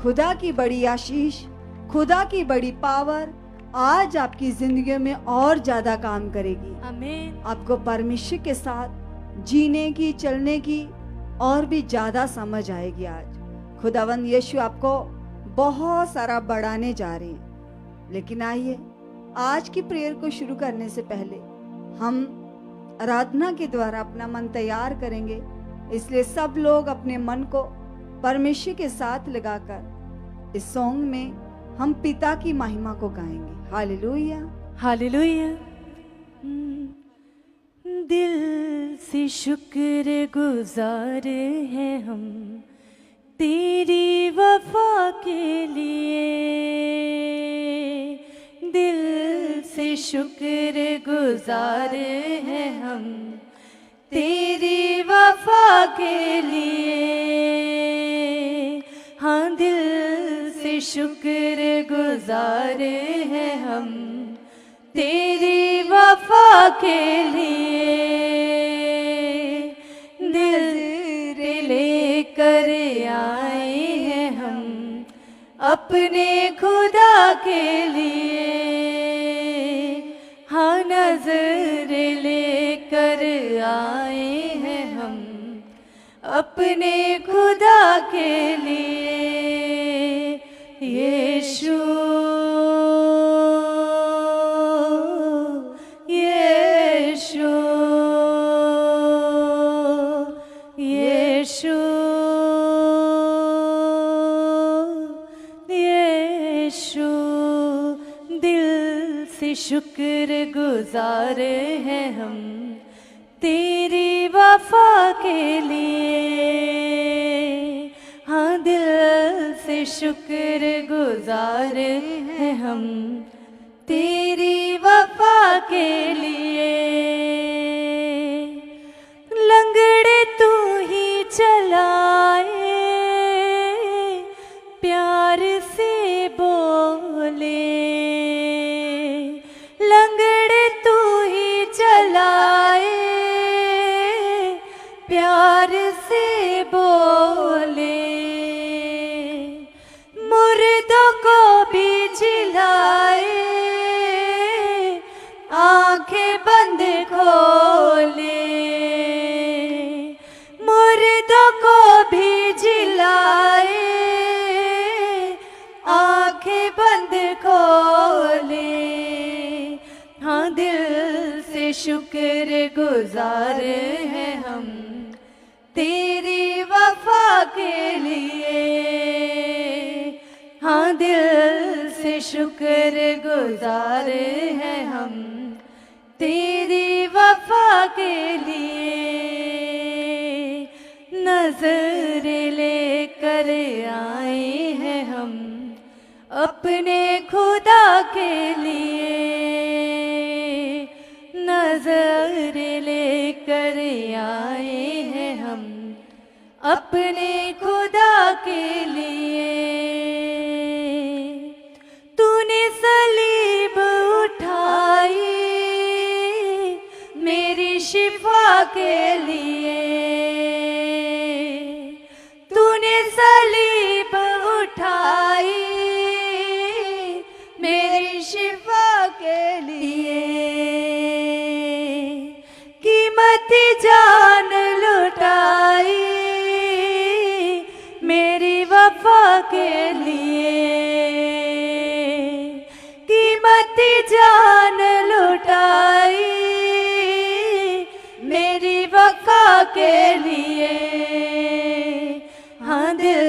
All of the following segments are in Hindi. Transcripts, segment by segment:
खुदा की बड़ी आशीष, खुदा की बड़ी पावर आज आपकी जिंदगी में और ज्यादा काम करेगी। आमीन। आपको परमेश्वर के साथ जीने की, चलने की और भी ज्यादा समझ आएगी। आज खुदावंद यीशु आपको बहुत सारा बढ़ाने जा रहे हैं। लेकिन आइए, आज की प्रेयर को शुरू करने से पहले हम आराधना के द्वारा अपना मन तैयार करेंगे। इसलिए सब लोग अपने मन को परमेश्वर के साथ लगाकर इस सॉन्ग में हम पिता की महिमा को गाएंगे। Hallelujah, hallelujah. दिल से शुक्र गुजार हैं हम तेरी वफा के लिए। दिल से शुक्र गुजार हैं हम तेरी वफा के लिए। हाँ, दिल से शुक्र गुजार हैं हम तेरी वफा के लिए। दिल लेकर आए हैं हम अपने खुदा के लिए। हाँ, नजर लेकर आए हैं हम अपने खुदा के लिए। यीशु, यीशु, यीशु, यीशु। दिल से शुक्र गुजार हैं हम तेरी वफा के लिए। हाँ, दिल से शुक्र गुजार हैं हम तेरी वफा के लिए। लंगड़े तू ही चलाए, प्यार से बोले। लंगड़े तू ही चलाए, प्यार से बोले। मुर्दों को भी जिलाए, आंखें बंद खोले। मुर्दों को भी जिलाए, आंखें बंद खोले। हाँ, दिल से शुक्र गुजार हैं हम तेरी वफा के लिए। हाँ, दिल से शुक्र गुजार हैं हम तेरी वफा के लिए। नजर लेकर आए हैं हम अपने खुदा के लिए। नजर लेकर आए हैं हम अपने खुदा के लिए। तूने सलीब उठाई मेरी शिफा के लिए। तूने सलीब उठाई मेरी शिफा के लिए। कीमती जान लुटाई मेरी वफा के लिए। कीमती जान लुटाई मेरी वफा के लिए। हाँ, दिल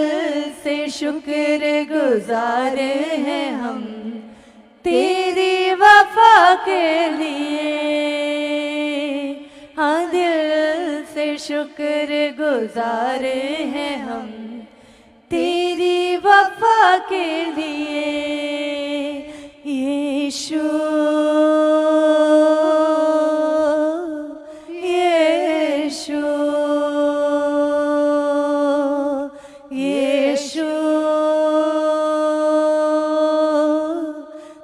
से शुक्र गुजार हैं हम तेरी वफा के लिए। हाँ, दिल से शुक्र गुजार हैं हम तेरी वफा के लिए। यीशु, यीशु, यीशु,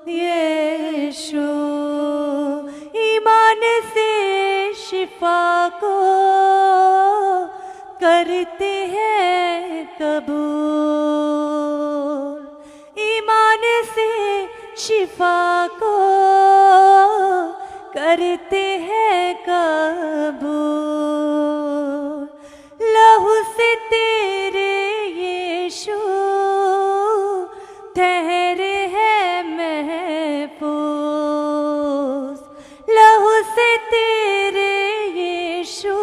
यीशु। ईमान से शिफा को करते हैं कबूल। शिफा को करते हैं कबूल, लहू से तेरे यीशु ठहरे हैं महफूज, लहू से तेरे यीशु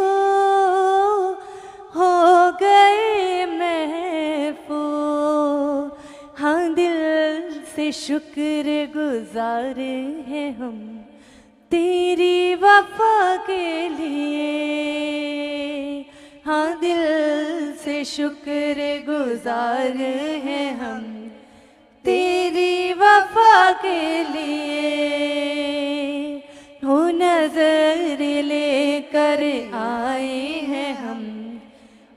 हो गए महफूज। हाँ दिल से शुक्र गुजार हैं हम तेरी वफा के लिए, हाँ दिल से शुक्र गुजार हैं हम तेरी वफा के लिए। हो नजर लेकर आए हैं हम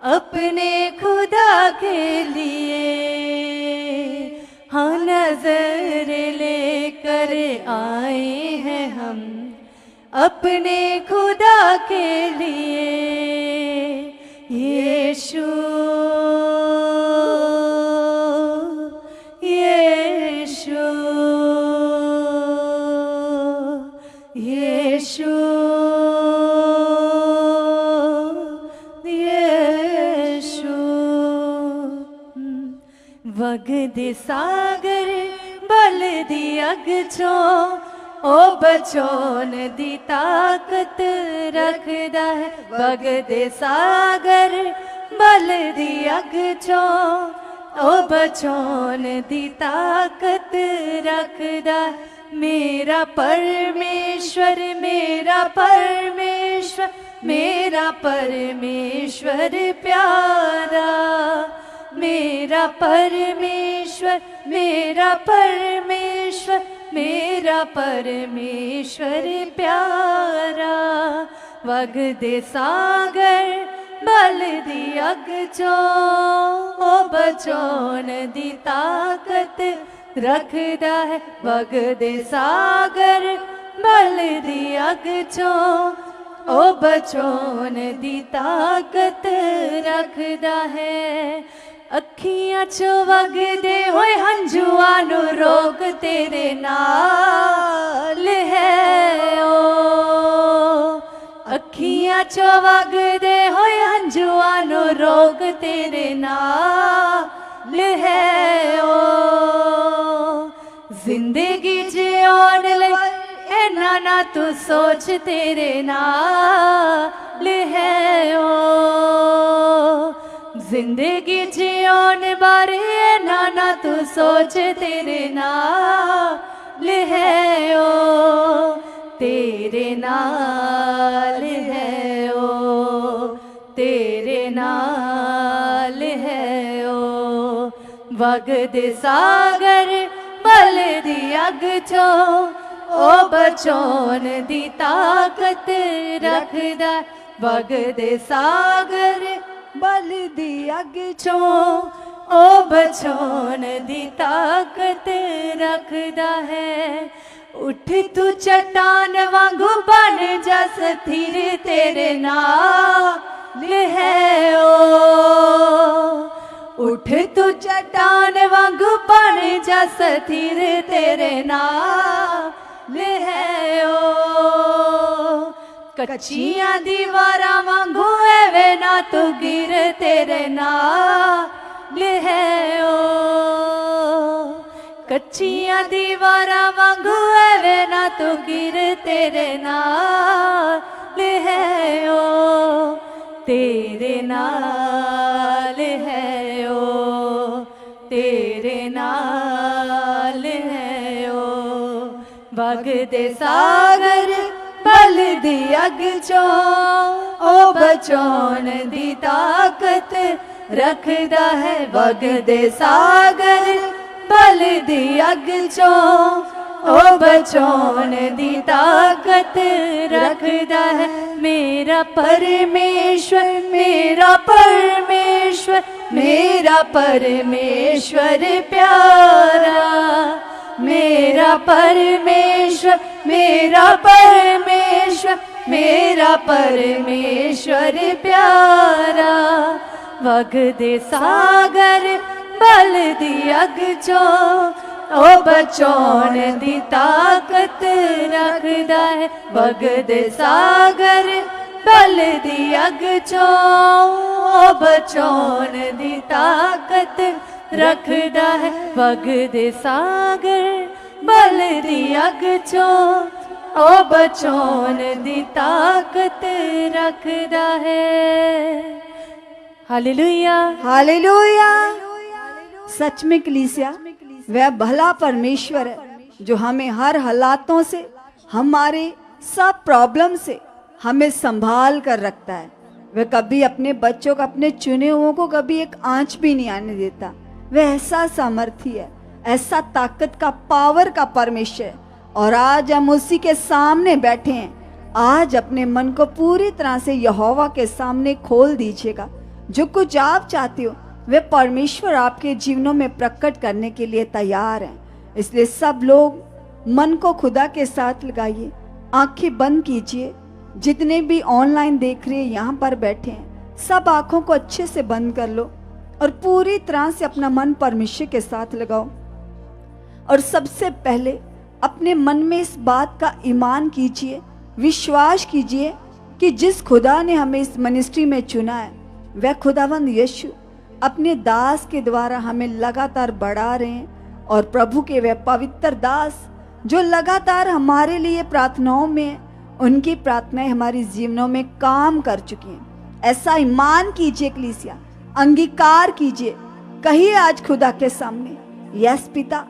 अपने खुदा के लिए, हाँ नजर लेकर आए हैं हम अपने खुदा के लिए। यीशु यीशु यीशु यीशु। वगद सागर बल दी अग चो ओ बचोन दी ताकत रखदा है, वगद सागर बल दी अग चो ओ बचोन दी ताकत रखदा है। मेरा परमेश्वर मेरा परमेश्वर मेरा परमेश्वर प्यारा, मेरा परमेश्वर मेरा परमेश्वर मेरा परमेश्वर प्यारा। वगद सागर बल दी अग चो ओ बचोन दी ताकत रखदा है, वगद सागर बल दी अग चो ओ बचोन दी ताकत रखदा है। अखियां चो वगदे होए हंजुआ नु रोक तेरे नाल है ओ, अखियां चो वगदे होए हंजुआ नु रोक तेरे नाल है ओ। जिंदगी जियोन ले ऐना ना तू सोच तेरे नाल है ओ, जिंदगी जियोन बारे ना तू सोच तेरे नाल है ओ, तेरे नाल है ओ, तेरे नाल है ओ। वगद सागर बल दी अग चो ओ बचोन दी ताकत रखदा, वगद सागर बल दी अग चो ओ बचोन दी ताकत रखदा है। उठ तू चट्टान वांगू बन जा स्थिर तेरे नाल है ओ, उठ तू चट्टान वांगू बन जा स्थिर तेरे नाल है ओ। कच्चियां दीवारां वांगू एवे ना तू गिर तेरे नाल है ओ, कच्चियां दीवारां वांगू एवे ना तू गिर तेरे नाल है ओ, तेरे नाल है ओ, तेरे नाल है ओ। वगद सागर बल दी अग चो ओ बचोन दी ताकत रखदा है, वगद सागर बल दी अग चो ओ बचोन दी ताकत रखदा है। मेरा परमेश्वर मेरा परमेश्वर मेरा परमेश्वर प्यारा, मेरा परमेश्वर मेरा परमेश्वर मेरा परमेश्वर प्यारा। वगद सागर बल दी अग चो ओ बचाउण दी ताकत रखदा है वगदे सागर बल दी अग चों ओ बचाउण दी ताकत रखदा है वगदे सागर बल दी अग चों ओ बचाउण दी ताकत रखदा है। Hallelujah hallelujah. सच में कलीसिया वह भला परमेश्वर है जो हमें हर हालातों से, हमारे सब प्रॉब्लम से हमें संभाल कर रखता है। वह कभी अपने बच्चों को, अपने चुने हुओं को कभी एक आंच भी नहीं आने देता। वह ऐसा सामर्थी है, ऐसा ताकत का, पावर का परमेश्वर है। और आज हम उसी के सामने बैठे हैं। आज अपने मन को पूरी तरह से यहोवा के सामने खोल दीजिएगा। जो कुछ आप चाहते हो वे परमेश्वर आपके जीवनों में प्रकट करने के लिए तैयार हैं। इसलिए सब लोग मन को खुदा के साथ लगाइए, आंखें बंद कीजिए। जितने भी ऑनलाइन देख रहे हैं, यहाँ पर बैठे हैं, सब आंखों को अच्छे से बंद कर लो और पूरी तरह से अपना मन परमेश्वर के साथ लगाओ। और सबसे पहले अपने मन में इस बात का ईमान कीजिए, विश्वास कीजिए कि जिस खुदा ने हमें इस मिनिस्ट्री में चुना है वह खुदावंद यीशु अपने दास के द्वारा हमें लगातार बढ़ा रहे हैं। और प्रभु के वह पवित्र दास जो लगातार हमारे लिए प्रार्थनाओं में, उनकी प्रार्थनाएं हमारी जीवनों में काम कर चुकी हैं। ऐसा ईमान कीजिए कलीसिया, अंगीकार कीजिए, कहिए आज खुदा के सामने, यस पिता,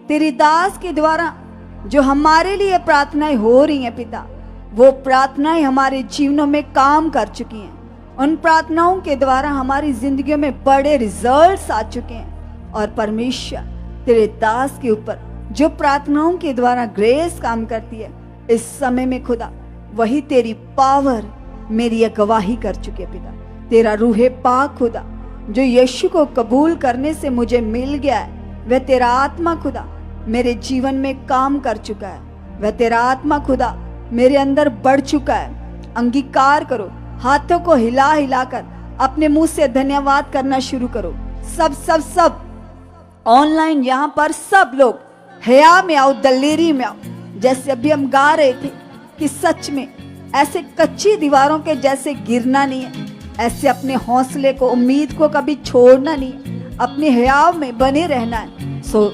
तेरी दास के द्वारा जो हमारे लिए प्रार्थनाएं हो रही हैं पिता, वो प्रार्थनाएं हमारे जीवनों में काम कर चुकी हैं। उन प्रार्थनाओं के द्वारा हमारी जिंदगियों में बड़े रिजल्ट्स आ चुके हैं। और परमेश्वर तेरे दास के ऊपर जो प्रार्थनाओं के द्वारा ग्रेस काम करती है, इस समय में खुदा वही तेरी पावर मेरी गवाही कर चुके पिता। तेरा रूहे पाक खुदा जो यीशु को कबूल करने से मुझे मिल गया है, वह तेरा आत्मा खुदा मेरे जीवन में काम कर चुका है। वह तेरा आत्मा खुदा मेरे अंदर बढ़ चुका है। अंगीकार करो, हाथों को हिला हिलाकर अपने मुंह से धन्यवाद करना शुरू करो। सब सब सब ऑनलाइन यहाँ पर सब लोग हया में आओ, दलेरी में आओ। जैसे अभी हम गा रहे थे कि सच में ऐसे कच्ची दीवारों के जैसे गिरना नहीं है, ऐसे अपने हौसले को, उम्मीद को कभी छोड़ना नहीं है, अपने हयाव में बने रहना है। सो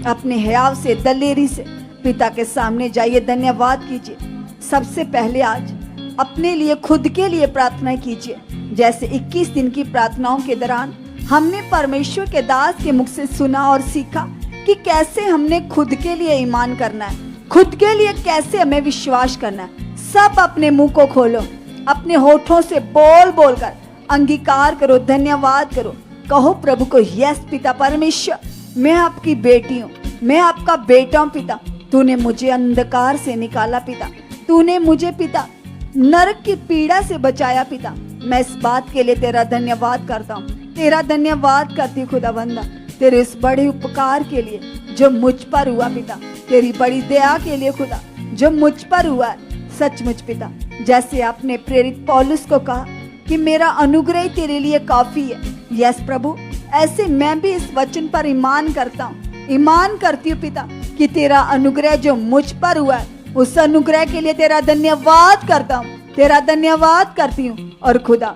अपने हयाव से, दलेरी से पिता के सामने जाइए, धन्यवाद कीजिए। सबसे पहले आज अपने लिए, खुद के लिए प्रार्थना कीजिए। जैसे 21 दिन की प्रार्थनाओं के दौरान हमने परमेश्वर के दास के मुख से सुना और सीखा कि कैसे हमने खुद के लिए ईमान करना है, खुद के लिए कैसे हमें विश्वास करना है। सब अपने मुंह को खोलो, अपने होठों से बोल बोल कर अंगीकार करो, धन्यवाद करो। कहो प्रभु को, यस पिता परमेश्वर, मैं आपकी बेटी हूँ, मैं आपका बेटा हूँ पिता। तूने मुझे अंधकार से निकाला पिता, तूने मुझे पिता नरक की पीड़ा से बचाया पिता। मैं इस बात के लिए तेरा धन्यवाद करता हूँ, तेरा धन्यवाद करती खुदावंदा, तेरे इस बड़े उपकार के लिए जो मुझ पर हुआ पिता, तेरी बड़ी दया के लिए खुदा जो मुझ पर हुआ है। सचमुच पिता, जैसे आपने प्रेरित पौलुस को कहा कि मेरा अनुग्रह तेरे लिए काफी है, यस प्रभु, ऐसे मैं भी इस वचन पर ईमान करता हूँ, ईमान करती हूँ पिता कि तेरा अनुग्रह जो मुझ पर हुआ है, उस अनुग्रह के लिए तेरा धन्यवाद करता हूँ, तेरा धन्यवाद करती हूँ। और खुदा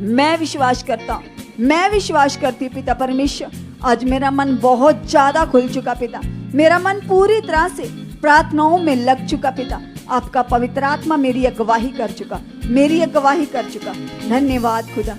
मैं विश्वास करता हूँ, मैं विश्वास करती हूँ पिता परमेश्वर, आज मेरा मन बहुत ज्यादा खुल चुका पिता, मेरा मन पूरी तरह से प्रार्थनाओं में लग चुका पिता। आपका पवित्र आत्मा मेरी अगवाही कर चुका, मेरी अगवाही कर चुका। धन्यवाद खुदा,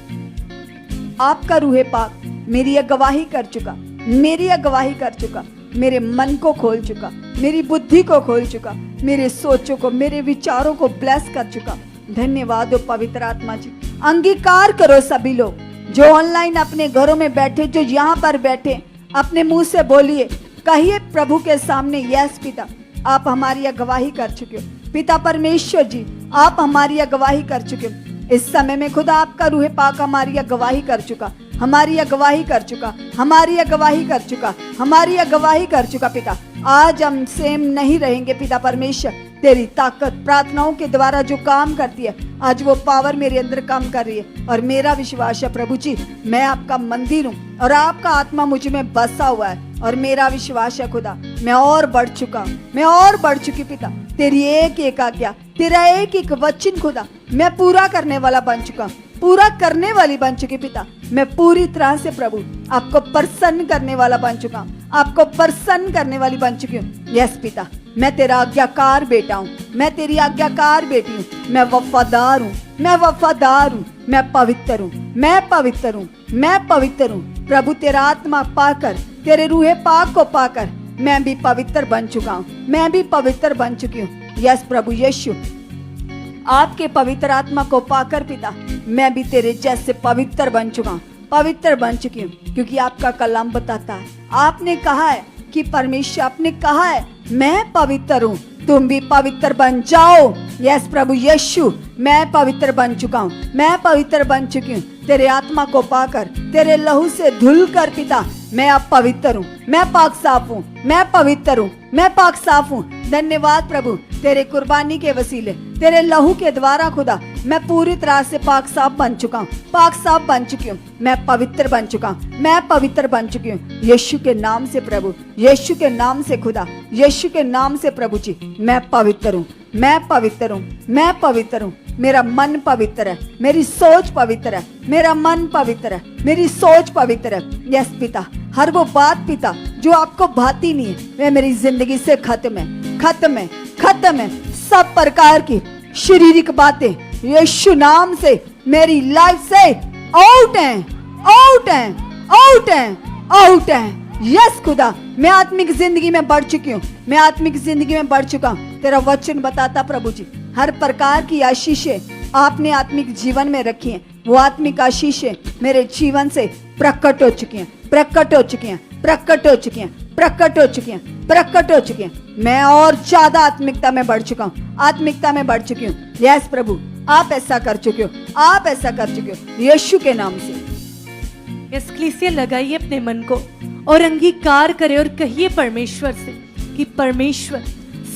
आपका रूहे पाक मेरी अगवाही कर चुका, मेरी अगवाही कर चुका, मेरे मन को खोल चुका, मेरी बुद्धि को खोल चुका, मेरे सोचों को, मेरे विचारों को ब्लेस कर चुका। धन्यवाद हो पवित्र आत्मा जी। अंगीकार करो सभी लोग जो ऑनलाइन अपने घरों में बैठे, जो यहाँ पर बैठे, अपने मुंह से बोलिए, कहिए प्रभु के सामने, यस पिता, आप हमारी अगवाही कर चुके हो पिता परमेश्वर जी, आप हमारी अगवाही कर चुके हो। इस समय में खुदा आपका रूह पाक हमारी अगवाही कर चुका, हमारी अगवाही कर चुका, हमारी अगवाही कर चुका, हमारी अगवाही कर चुका पिता। आज हम सेम नहीं रहेंगे पिता परमेश्वर, तेरी ताकत प्रार्थनाओं के द्वारा जो काम करती है, आज वो पावर मेरे अंदर काम कर रही है। और मेरा विश्वास है प्रभु जी, मैं आपका मंदिर हूँ और आपका आत्मा मुझ में बसा हुआ है। और मेरा विश्वास है खुदा, मैं और बढ़ चुका हूँ, मैं और बढ़ चुकी पिता। तेरी एक एक आज्ञा, तेरा एक एक वचन खुदा मैं पूरा करने वाला बन चुका हूँ, पूरा करने वाली बन चुकी पिता। मैं पूरी तरह से प्रभु आपको प्रसन्न करने वाला बन चुका हूँ, आपको प्रसन्न करने वाली बन चुकी हूँ। यस पिता, मैं तेरा आज्ञाकार बेटा हूँ, मैं तेरी आज्ञाकार बेटी हूँ। मैं वफादार हूँ, मैं वफादार हूँ, मैं पवित्र हूँ, मैं पवित्र हूँ, मैं पवित्र हूँ। प्रभु तेरा आत्मा पाकर, तेरे रूहे पाक को पाकर मैं भी पवित्र बन चुका हूँ, मैं भी पवित्र बन चुकी हूँ। यस प्रभु यीशु, आपके पवित्र आत्मा को पाकर पिता मैं भी तेरे जैसे पवित्र बन चुका हूँ, पवित्र बन चुकी हूँ। क्योंकि आपका कलाम बताता है, आपने कहा है कि परमेश्वर आपने कहा है मैं पवित्र हूँ, तुम भी पवित्र बन जाओ। यस प्रभु यीशु, मैं पवित्र बन चुका हूँ, मैं पवित्र बन चुकी हूँ। तेरे आत्मा को पाकर, तेरे लहू से धुल कर पिता मैं अब पवित्र हूँ, मैं पाक साफ हूँ, मैं पवित्र हूँ, मैं पाक साफ हूँ। धन्यवाद प्रभु, तेरे कुर्बानी के वसीले, तेरे लहू के द्वारा खुदा मैं पूरी तरह से पाक साफ बन चुका हूँ, पाक साफ बन चुकी हूँ। मैं पवित्र बन चुका हूँ, मैं पवित्र बन चुकी हूँ। यीशु के नाम से प्रभु, यीशु के नाम से खुदा, यीशु के नाम से प्रभु जी मैं पवित्र हूँ, मैं पवित्र हूँ, मैं पवित्र हूँ। मेरा मन पवित्र है, मेरी सोच पवित्र है, मेरा मन पवित्र है, मेरी सोच पवित्र है। यस पिता, हर वो बात पिता जो आपको भाती नहीं है वह मेरी जिंदगी से खत्म है, खत्म है, खत्म है। सब प्रकार की शारीरिक बातें यीशु नाम से मेरी लाइफ से आउट हैं, आउट हैं, आउट हैं, आउट हैं। यस खुदा, मैं आत्मिक जिंदगी में बढ़ चुकी हूँ, मैं आत्मिक जिंदगी में बढ़ चुका हूँ। तेरा वचन बताता प्रभु जी हर प्रकार की आशीषें आपने आत्मिक जीवन में रखी हैं, वो आत्मिक आशीषें मेरे जीवन से प्रकट हो चुकी हैं, प्रकट हो चुकी हैं, प्रकट हो चुकी हैं, प्रकट हो चुकी हैं, प्रकट हो चुकी हैं। मैं और ज्यादा आत्मिकता में बढ़ चुका हूँ, आत्मिकता में बढ़ चुकी हूँ। यस प्रभु, आप ऐसा कर चुके हो, आप ऐसा कर चुके हो यीशु के नाम से। इस कलीसिया लगाइए अपने मन को और अंगीकार करे और कहिए परमेश्वर से कि परमेश्वर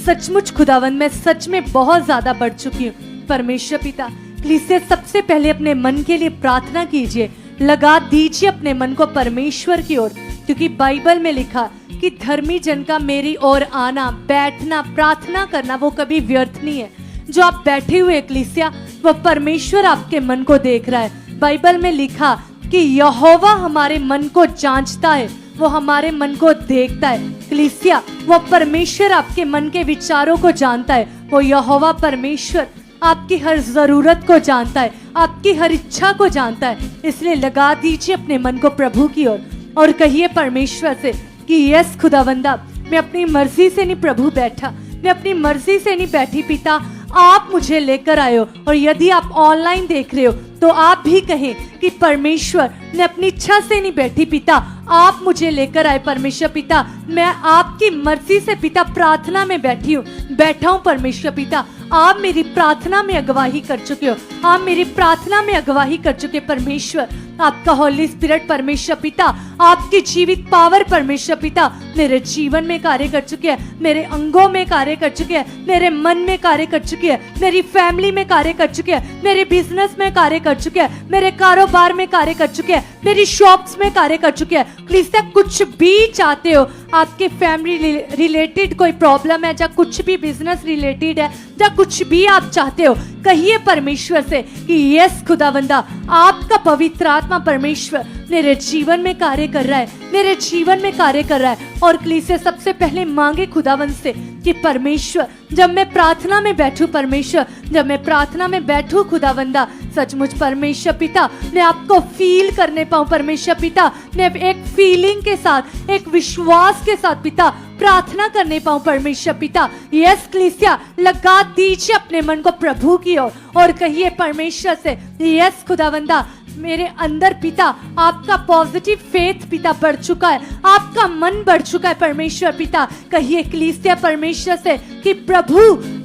सचमुच खुदावन मैं सच में बहुत ज्यादा बढ़ चुकी हूँ। परमेश्वर पिता, कलीसिया सबसे पहले अपने मन के लिए प्रार्थना कीजिए, लगा दीजिए अपने मन को परमेश्वर की ओर, क्योंकि बाइबल में लिखा कि धर्मी जन का मेरी ओर आना, बैठना, प्रार्थना करना वो कभी व्यर्थ नहीं है। जो आप बैठे हुए कलीसिया, वो परमेश्वर आपके मन को देख रहा है। बाइबल में लिखा कि यहोवा हमारे मन को जांचता है, वो हमारे मन को देखता है। कलीसिया, वो परमेश्वर आपके मन के विचारों को जानता है। वो यहोवा परमेश्वर आपकी हर जरूरत को जानता है, आपकी हर इच्छा को जानता है। इसलिए लगा दीजिए अपने मन को प्रभु की ओर और कहिए परमेश्वर से कि यस खुदावंदा, मैं अपनी मर्जी से नहीं प्रभु बैठा, मैं अपनी मर्जी से नहीं बैठी पिता, आप मुझे लेकर आए हो। और यदि आप ऑनलाइन देख रहे हो तो आप भी कहें कि परमेश्वर, मैं अपनी इच्छा से नहीं बैठी पिता, आप मुझे लेकर आए। परमेश्वर पिता, मैं आपकी मर्जी से पिता प्रार्थना में बैठी हूँ, बैठा हूँ। परमेश्वर पिता, आप मेरी प्रार्थना में अगवाही कर चुके हो, आप मेरी प्रार्थना में अगवाही कर चुके। परमेश्वर, आपका होली स्पिरिट परमेश्वर पिता, आपकी जीवित पावर परमेश्वर पिता मेरे जीवन में कार्य कर चुके हैं, मेरे अंगों में कार्य कर चुके हैं, मेरे मन में कार्य कर चुके हैं, मेरी फैमिली में कार्य कर चुके हैं, मेरे बिजनेस में कार्य कर चुके हैं, मेरे कारोबार में कार्य कर चुके हैं, मेरी शॉप्स में कार्य कर चुके हैं। प्लीज कुछ भी चाहते हो, आपके फैमिली रिलेटेड कोई प्रॉब्लम है, या कुछ भी बिजनेस रिलेटेड है, या कुछ भी आप चाहते हो, कहिए परमेश्वर से कि यस खुदावंदा, आपका पवित्र आत्मा परमेश्वर मेरे जीवन में कार्य कर रहा है, मेरे जीवन में कार्य कर रहा है। और कलीसिया सबसे पहले मांगे खुदावंद से कि परमेश्वर, जब मैं प्रार्थना में बैठूं, परमेश्वर जब मैं प्रार्थना में बैठूं खुदावंदा, सचमुच परमेश्वर पिता मैं आपको फील करने पाऊं। परमेश्वर पिता, मैं एक फीलिंग के साथ, एक विश्वास के साथ पिता प्रार्थना करने पाऊं। परमेश्वर पिता, यस कलीसिया, लगा दीजिए अपने मन को प्रभु की ओर और कहिए परमेश्वर से यस खुदावंदा, मेरे अंदर पिता आपका पॉजिटिव फेथ पिता बढ़ चुका है, आपका मन बढ़ चुका है। परमेश्वर पिता, कहिए कलीसिया परमेश्वर से कि प्रभु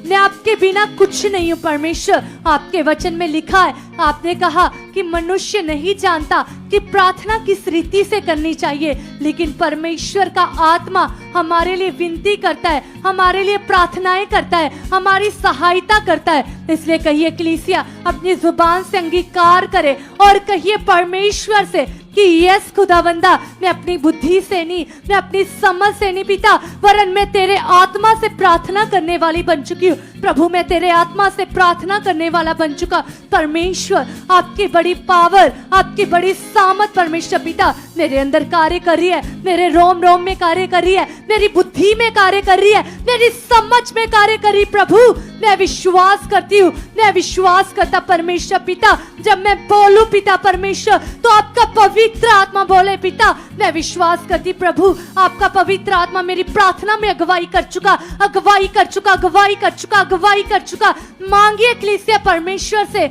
मैं आपके बिना कुछ नहीं हूँ परमेश्वर। आपके वचन में लिखा है, आपने कहा कि मनुष्य नहीं जानता कि प्रार्थना किस रीति से करनी चाहिए, लेकिन परमेश्वर का आत्मा हमारे लिए विनती करता है, हमारे लिए प्रार्थनाएं करता है, हमारी सहायता करता है। इसलिए कहिए कलीसिया अपनी जुबान से अंगीकार करे और कहिए परमेश्वर से कि यस खुदावंदा, मैं अपनी बुद्धि से नहीं, मैं अपनी समझ से नहीं पिता, वरन मैं तेरे आत्मा से प्रार्थना करने वाली बन चुकी हूँ। प्रभु मैं तेरे आत्मा से प्रार्थना करने वाला बन चुका। परमेश्वर आपकी बड़ी पावर, आपकी बड़ी सामर्थ परमेश्वर पिता मेरे अंदर कार्य कर रही है, मेरे रोम रोम में कार्य कर रही है, मेरी बुद्धि में कार्य कर रही है, मेरी समझ में कार्य कर रही। प्रभु मैं विश्वास करती हूँ, मैं विश्वास करता परमेश्वर पिता, जब मैं बोलूं पिता परमेश्वर तो आपका पवित्र आत्मा बोले पिता। मैं विश्वास करती प्रभु आपका पवित्र आत्मा मेरी प्रार्थना में अगुवाई कर चुका, अगुवाई कर चुका, अगुवाई कर चुका, अगुवाई कर चुका। मांगिए कलीसिया परमेश्वर से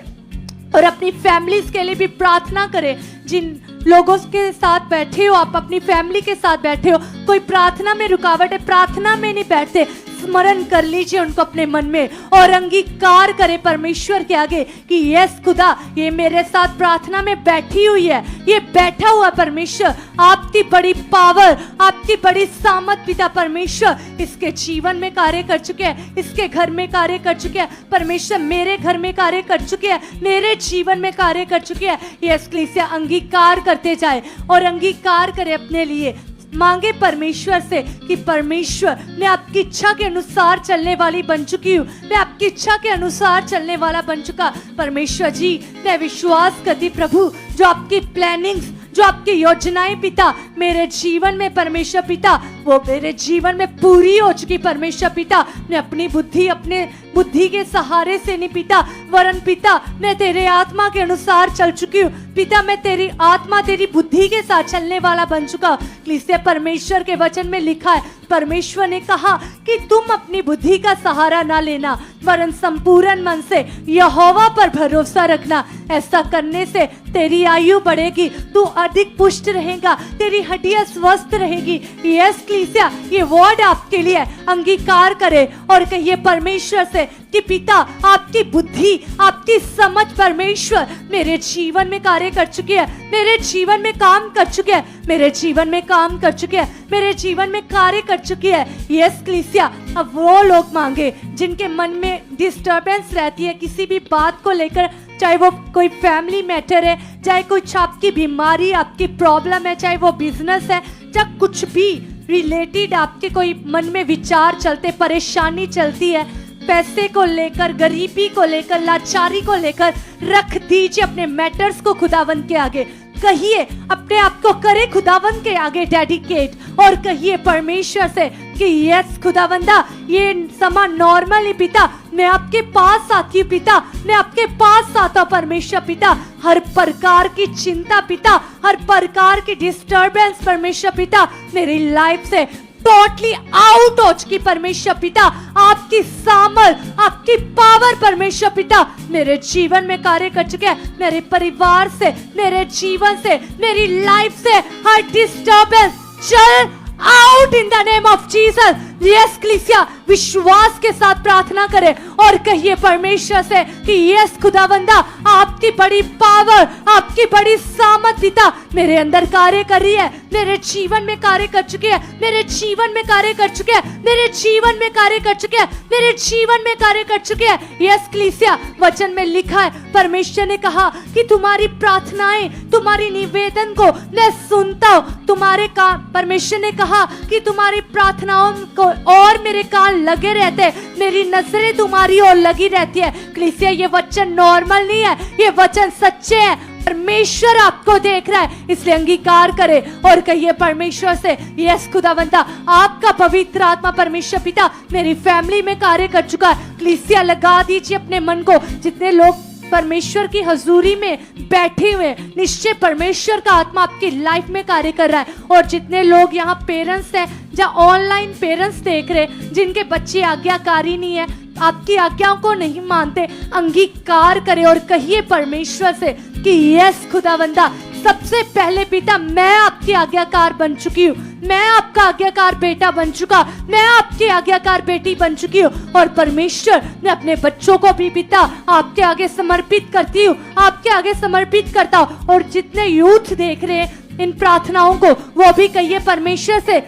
और अपनी फैमिलीज के लिए भी प्रार्थना करें। जिन लोगों के साथ बैठे हो, आप अपनी फैमिली के साथ बैठे हो, कोई प्रार्थना में रुकावट है, प्रार्थना में नहीं बैठते, स्मरण कर लीजिए उनको अपने मन में और अंगीकार करें परमेश्वर के आगे कि यस खुदा ये मेरे साथ प्रार्थना में बैठी हुई है, ये बैठा हुआ परमेश्वर, आपकी बड़ी पावर, आपकी बड़ी सामर्थ पिता परमेश्वर इसके जीवन में कार्य कर चुके हैं, इसके घर में कार्य कर चुके हैं परमेश्वर, मेरे घर में कार्य कर चुके हैं, मेरे जीवन में कार्य कर चुके हैं। यस कलीसिया अंगीकार करते जाए और अंगीकार करें अपने लिए। मांगे परमेश्वर से कि परमेश्वर मैं आपकी इच्छा के अनुसार चलने वाली बन चुकी हूँ, मैं आपकी इच्छा के अनुसार चलने वाला बन चुका। परमेश्वर जी मैं विश्वास करती प्रभु जो आपकी प्लानिंग्स, जो आपकी योजनाएं पिता मेरे जीवन में परमेश्वर पिता वो मेरे जीवन में पूरी हो चुकी परमेश्वर पिता। मैं अपनी बुद्धि, अपने बुद्धि के सहारे से नहीं पिता, वरन पिता मैं तेरे आत्मा के अनुसार चल चुकी हूँ पिता। मैं तेरी आत्मा, तेरी बुद्धि के साथ चलने वाला बन चुका। इसलिए परमेश्वर के वचन में लिखा है, परमेश्वर ने कहा कि तुम अपनी बुद्धि का सहारा ना लेना, वरन संपूर्ण मन से यहोवा पर भरोसा रखना। ऐसा करने से तेरी आयु बढ़ेगी, तू अधिक पुष्ट रहेगा, तेरी हड्डियां स्वस्थ रहेगी। यस कलीसिया ये वर्ड आपके लिए अंगीकार करे और कहिए परमेश्वर से कि पिता आपकी बुद्धि, आपकी समझ परमेश्वर मेरे जीवन में कार्य कर चुकी है, मेरे जीवन में काम कर चुके हैं, मेरे जीवन में काम कर चुके हैं, मेरे जीवन में कार्य कर चुकी है। यस कलीसिया अब वो लोग मांगे जिनके मन में डिस्टर्बेंस रहती है किसी भी बात को लेकर, चाहे वो कोई फैमिली मैटर है, चाहे कुछ आपकी बीमारी, आपकी प्रॉब्लम है, चाहे वो बिजनेस है, चाहे कुछ भी रिलेटेड आपके कोई मन में विचार चलते, परेशानी चलती है, पैसे को लेकर, गरीबी को लेकर, लाचारी को लेकर, रख दीजिए अपने मैटर्स को खुदावन के आगे। कहिए अपने आप को करे खुदावन के आगे डेडिकेट और कहिए परमेश्वर से कि यस खुदावंदा ये समा नॉर्मल ही पिता, मैं आपके पास आती हूँ पिता, मैं आपके पास आता हूँ परमेश्वर पिता। हर प्रकार की चिंता पिता, हर प्रकार की डिस्टर्बेंस परमेश्वर पिता मेरी लाइफ से टोटली आउट हो चुकी परमेश्वर पिता। आपकी सामर्थ, आपकी पावर परमेश्वर पिता मेरे जीवन में कार्य कर चुके हैं, मेरे परिवार से, मेरे जीवन से, मेरी लाइफ से हर डिस्टर्बेंस चल out in the name of Jesus. Yes कलीसिया विश्वास के साथ प्रार्थना करें और कहिए परमेश्वर से कि यस खुदावंदा आपकी बड़ी पावर, आपकी बड़ी सामर्थ पिता मेरे अंदर कार्य कर रही है, मेरे जीवन में कार्य कर चुके हैं, मेरे जीवन में कार्य कर चुके हैं, मेरे जीवन में कार्य कर चुके हैं, मेरे जीवन में कार्य कर चुके हैं। यस कलीसिया वचन में लिखा है, परमेश्वर ने कहा कि तुम्हारी प्रार्थनाएं, तुम्हारी निवेदन को मैं सुनता हूँ। तुम्हारे काम, परमेश्वर ने कहा कि तुम्हारी प्रार्थनाओं को और मेरे कान लगे रहते, मेरी नजरें तुम्हारी ओर लगी रहती है। कलीसिया ये वचन नॉर्मल नहीं है, ये वचन सच्चे हैं। परमेश्वर आपको देख रहा है, इसलिए अंगीकार करे और कहिए परमेश्वर से यस खुदावंदा आपका पवित्र आत्मा परमेश्वर पिता मेरी फैमिली में कार्य कर चुका है। कलीसिया लगा दीजिए अपने मन को, जितने लोग परमेश्वर की हजूरी में बैठे हुए, निश्चय परमेश्वर का आत्मा आपकी लाइफ में कार्य कर रहा है। और जितने लोग यहाँ पेरेंट्स हैं या ऑनलाइन पेरेंट्स देख रहे, जिनके बच्चे आज्ञाकारी नहीं है, आपकी आज्ञाओं को नहीं मानते, अंगीकार करें और कहिए परमेश्वर से कि यस खुदावंदा सब सबसे पहले पिता मैं आपकी आज्ञाकार बन चुकी हूँ, मैं आपका आज्ञाकार बेटा बन चुका, मैं आपकी आज्ञाकार बेटी बन चुकी हूँ। और परमेश्वर मैं अपने बच्चों को भी पिता आपके आगे समर्पित करती हूँ, आपके आगे समर्पित करता हूँ। और जितने यूथ देख रहे हैं इन प्रार्थनाओं को, वो भी कहिए परमेश्वर से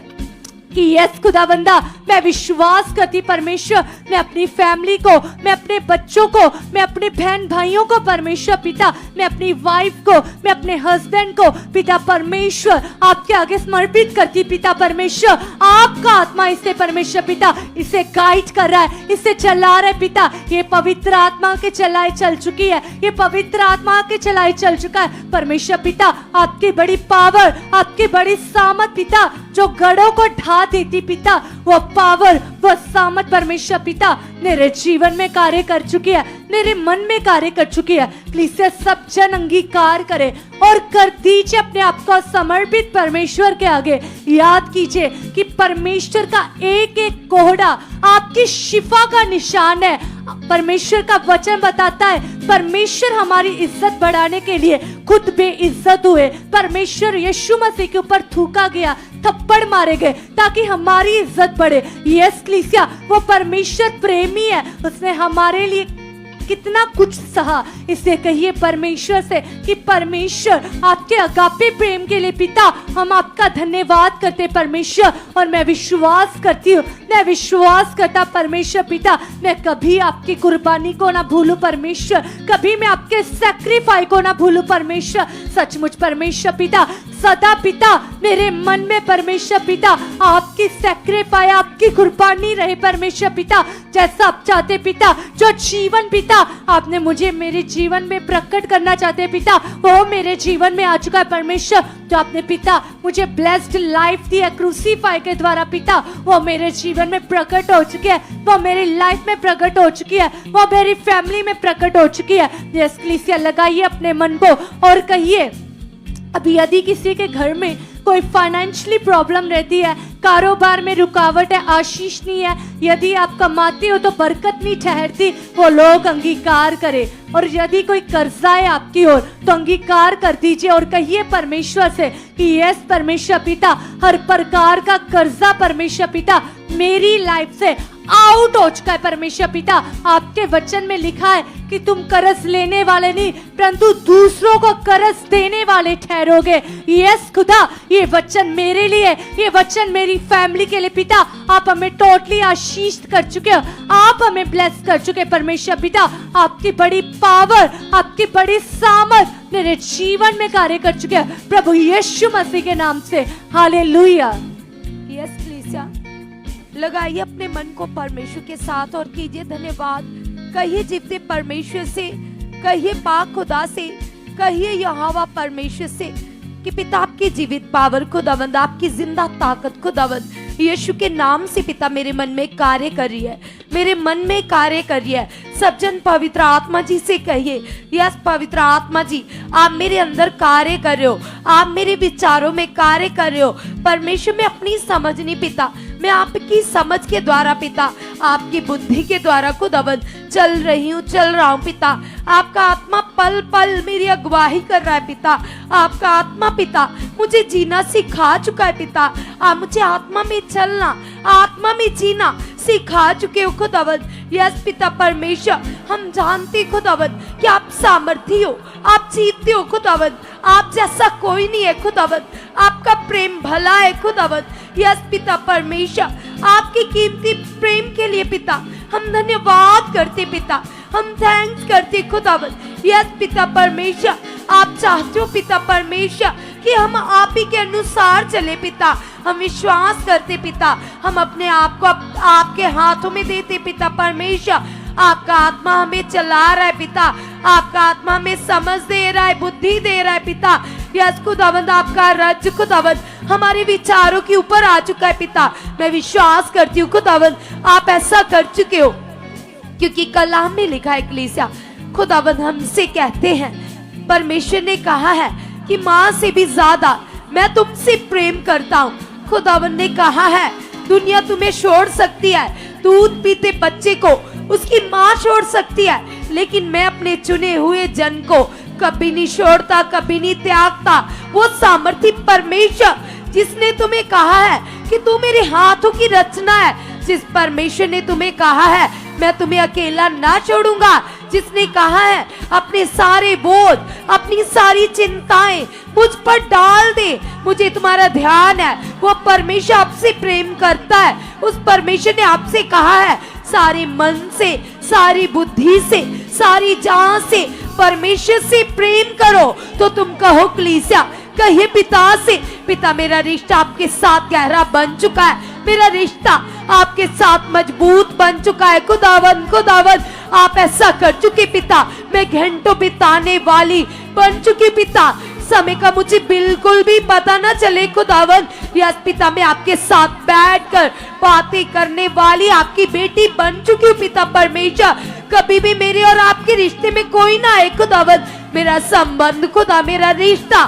कि यस खुदावंदा, मैं विश्वास करती परमेश्वर, मैं अपनी फैमिली को, मैं अपने बच्चों को, मैं अपने बहन भाइयों को परमेश्वर पिता, मैं अपनी वाइफ को, मैं अपने हस्बैंड को पिता परमेश्वर आपके आगे समर्पित करती पिता परमेश्वर। आपका आत्मा इसे परमेश्वर पिता इसे गाइड कर रहा है, इसे चला रहा है पिता। ये पवित्र आत्मा के चलाए चल चुकी है, ये पवित्र आत्मा के चलाए चल चुका है परमेश्वर पिता। आपकी बड़ी पावर, आपकी बड़ी सामत पिता जो गढ़ों को ढा देती पिता, वो पावर, वो सामत परमेश्वर पिता मेरे जीवन में कार्य कर चुकी है, मेरे मन में कार्य कर चुकी है। प्लीज सब जन अंगीकार करे और कर दीजिए अपने आप को समर्पित परमेश्वर के आगे। याद कीजिए कि परमेश्वर का एक एक कोहड़ा आपकी शिफा का निशान है। परमेश्वर का वचन बताता है परमेश्वर हमारी इज्जत बढ़ाने के लिए खुद बेइज्जत हुए, परमेश्वर यीशु मसीह के ऊपर थूका गया, थप्पड़ मारे गए ताकि हमारी इज्जत बढ़े। यस कलीसिया, वो परमेश्वर प्रेमी है, उसने हमारे लिए कितना कुछ सहा। इसे कहिए परमेश्वर से कि परमेश्वर आपके अगापे प्रेम के लिए पिता हम आपका धन्यवाद करते परमेश्वर। और मैं विश्वास करती हूँ, मैं विश्वास करता परमेश्वर पिता, मैं कभी आपकी कुर्बानी को ना भूलूं परमेश्वर, कभी मैं आपके सैक्रिफाइस को ना भूलूं परमेश्वर। सचमुच परमेश्वर पिता सदा पिता मेरे मन में परमेश्वर पिता आपकी सैक्रिफाइस, आपकी कुर्बानी रहे परमेश्वर पिता, जैसा आप चाहते पिता। जो जीवन पिता आपने मुझे मेरे जीवन में प्रकट करना चाहते पिता, वो मेरे जीवन में आ चुका है परमेश्वर। जो आपने पिता मुझे ब्लेस्ड लाइफ दी है क्रूसीफाई के द्वारा पिता, वो मेरे जीवन में प्रकट हो चुकी है, वो मेरी लाइफ में प्रकट हो चुकी है, वो मेरी फैमिली में प्रकट हो चुकी है। यस कलीसिया, लगाइए अपने मन को और कहिए अभी यदि किसी के घर में कोई फाइनेंशियली प्रॉब्लम रहती है, कारोबार में रुकावट है, आशीष नहीं है, यदि आप कमाते हो तो बरकत नहीं ठहरती, वो लोग अंगीकार करें। और यदि कोई कर्जा है आपकी ओर तो अंगीकार कर दीजिए और कहिए परमेश्वर से कि यस परमेश्वर पिता, हर प्रकार का कर्जा परमेश्वर पिता मेरी लाइफ से आउट हो चुका है परमेश्वर पिता। आपके वचन में लिखा है कि तुम कर्ज लेने वाले नहीं परंतु दूसरों को कर्ज देने वाले ठहरोगे। यस खुदा, ये वचन मेरे लिए, ये वचन मेरी फैमिली के लिए पिता। आप हमें टोटली आशीष कर चुके हो, आप हमें ब्लेस कर चुके परमेश्वर पिता। आपकी बड़ी पावर, आपकी बड़ी सामर्थ मेरे जीवन में कार्य कर चुके हैं प्रभु यीशु मसीह के नाम से। हालेलुया। यस कलीसिया, लगाइए अपने मन को परमेश्वर के साथ और कीजिए धन्यवाद। कहिए जीवते परमेश्वर से, कहिए पाक खुदा से, कहिए यहोवा परमेश्वर से कि पिता आपकी जीवित पावर खुदावंद, आपकी जिंदा ताकत खुदावंद यीशु के नाम से पिता मेरे मन में कार्य कर रही है, मेरे मन में कार्य कर रही है। सब जन पवित्र आत्मा जी से कहिए, यस पवित्र आत्मा जी आप मेरे अंदर कार्य कर रहे हो, आप मेरे विचारों में कार्य कर रहे हो परमेश्वर। मैं अपनी समझ नहीं पिता, मैं आपकी समझ के द्वारा पिता, आपकी बुद्धि के द्वारा खुदावंद चल रही हूँ, चल रहा हूँ पिता। आपका आत्मा पल पल मेरी अगुवाही कर रहा है पिता। आपका आत्मा पिता मुझे जीना सिखा चुका है पिता। आप मुझे आत्मा में चलना, आत्मा में जीना सिखा चुके हो खुदावंद। यस पिता परमेश्वर, हम जानते खुदावंद कि आप सामर्थी हो, आप जीतते हो खुदावंद। आप जैसा कोई नहीं है खुदावंद, आपका प्रेम भला है खुदावंद। यस पिता परमेश्वर, आपकी कीमती प्रेम के लिए पिता हम धन्यवाद करते पिता, हम थैंक्स करते खुदावंद। यस पिता परमेश्वर, आप चाहते हो पिता परमेश्वर कि हम आप ही के अनुसार चले पिता। हम विश्वास करते पिता, हम अपने आप को आपके हाथों में देते पिता परमेश्वर। आपका आत्मा हमें चला रहा है पिता, आपका आत्मा हमें समझ दे रहा है, बुद्धि दे रहा है पिता। यस खुदावंद, आपका राज्य खुदावंद हमारे विचारों के ऊपर आ चुका है पिता। मैं विश्वास करती हूँ खुदावंद आप ऐसा कर चुके हो, क्योंकि कलाम में लिखा है कलीसिया खुदावंद हमसे कहते हैं, परमेश्वर ने कहा है कि माँ से भी ज्यादा मैं तुमसे प्रेम करता हूँ। खुदावंद ने कहा है दुनिया तुम्हें छोड़ सकती है, दूध पीते बच्चे को उसकी माँ छोड़ सकती है, लेकिन मैं अपने चुने हुए जन को कभी नहीं छोड़ता, कभी नहीं त्यागता। वो सामर्थी परमेश्वर जिसने तुम्हें कहा है कि तू मेरे हाथों की रचना है, जिस परमेश्वर ने तुम्हें कहा है मैं तुम्हें अकेला ना छोड़ूंगा, जिसने कहा है अपने सारे बोझ, अपनी सारी चिंताएं मुझ पर डाल दे, मुझे तुम्हारा ध्यान है, वो परमेश्वर आपसे प्रेम करता है। उस परमेश्वर ने आपसे कहा है सारे मन से, सारी बुद्धि से, सारी जान से परमेश्वर से प्रेम करो। तो तुम कहो कलीसिया, कहिए पिता से, पिता मेरा रिश्ता आपके साथ गहरा बन चुका है, मेरा रिश्ता आपके साथ मजबूत बन चुका है। खुदावन खुदावन आप ऐसा कर चुके पिता, मैं घंटों बिताने वाली बन चुकी पिता, समय का मुझे बिल्कुल भी पता ना चले खुदावन। यस पिता, मैं आपके साथ बैठकर बातें करने वाली आपकी बेटी बन चुकी हूँ पिता परमेश्वर। कभी भी मेरे और आपके रिश्ते में कोई ना आए खुदावन, मेरा संबंध खुदा, मेरा रिश्ता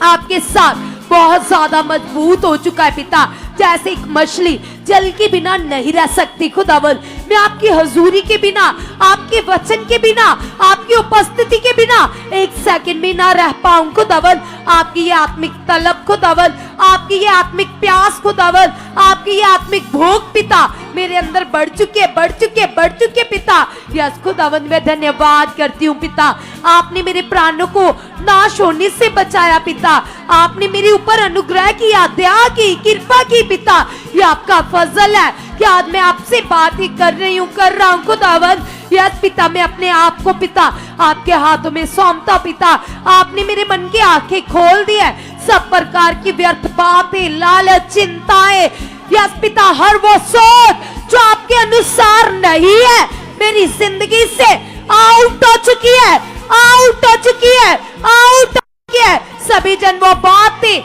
आपके साथ बहुत ज्यादा मजबूत हो चुका है पिता। जैसे एक मछली जल के बिना नहीं रह सकती खुदावन, मैं आपकी हजूरी के बिना, आपके वचन के बिना, आपकी उपस्थिति के बिना एक सेकंड भी ना रह पाऊं खुदावन। आपकी ये आत्मिक तलब खुदावन, आपकी ये आत्मिक प्यास खुदावन, आपकी ये आत्मिक भूख पिता मेरे अंदर बढ़ चुके पिता। यस खुदावन, मैं धन्यवाद करती हूँ पिता, आपने मेरे प्राणों को नाश होने से बचाया पिता, आपने मेरे ऊपर अनुग्रह किया, दया की, कृपा की पिता। ये आपका फजल है कि आज मैं आपसे बात ही कर रहा हूँ खुदावन। यस पिता, मैं अपने आप को पिता आपके हाथों में सौंपता पिता। आपने मेरे मन की आंखें खोल दी है, सब प्रकार की व्यर्थ बातें, लालच, चिंताएं, यस पिता हर वो सोच जो आपके अनुसार नहीं है मेरी जिंदगी से आउट हो चुकी है, आउट हो चुकी है, आउट हो चुकी है। सभी जन वो बातें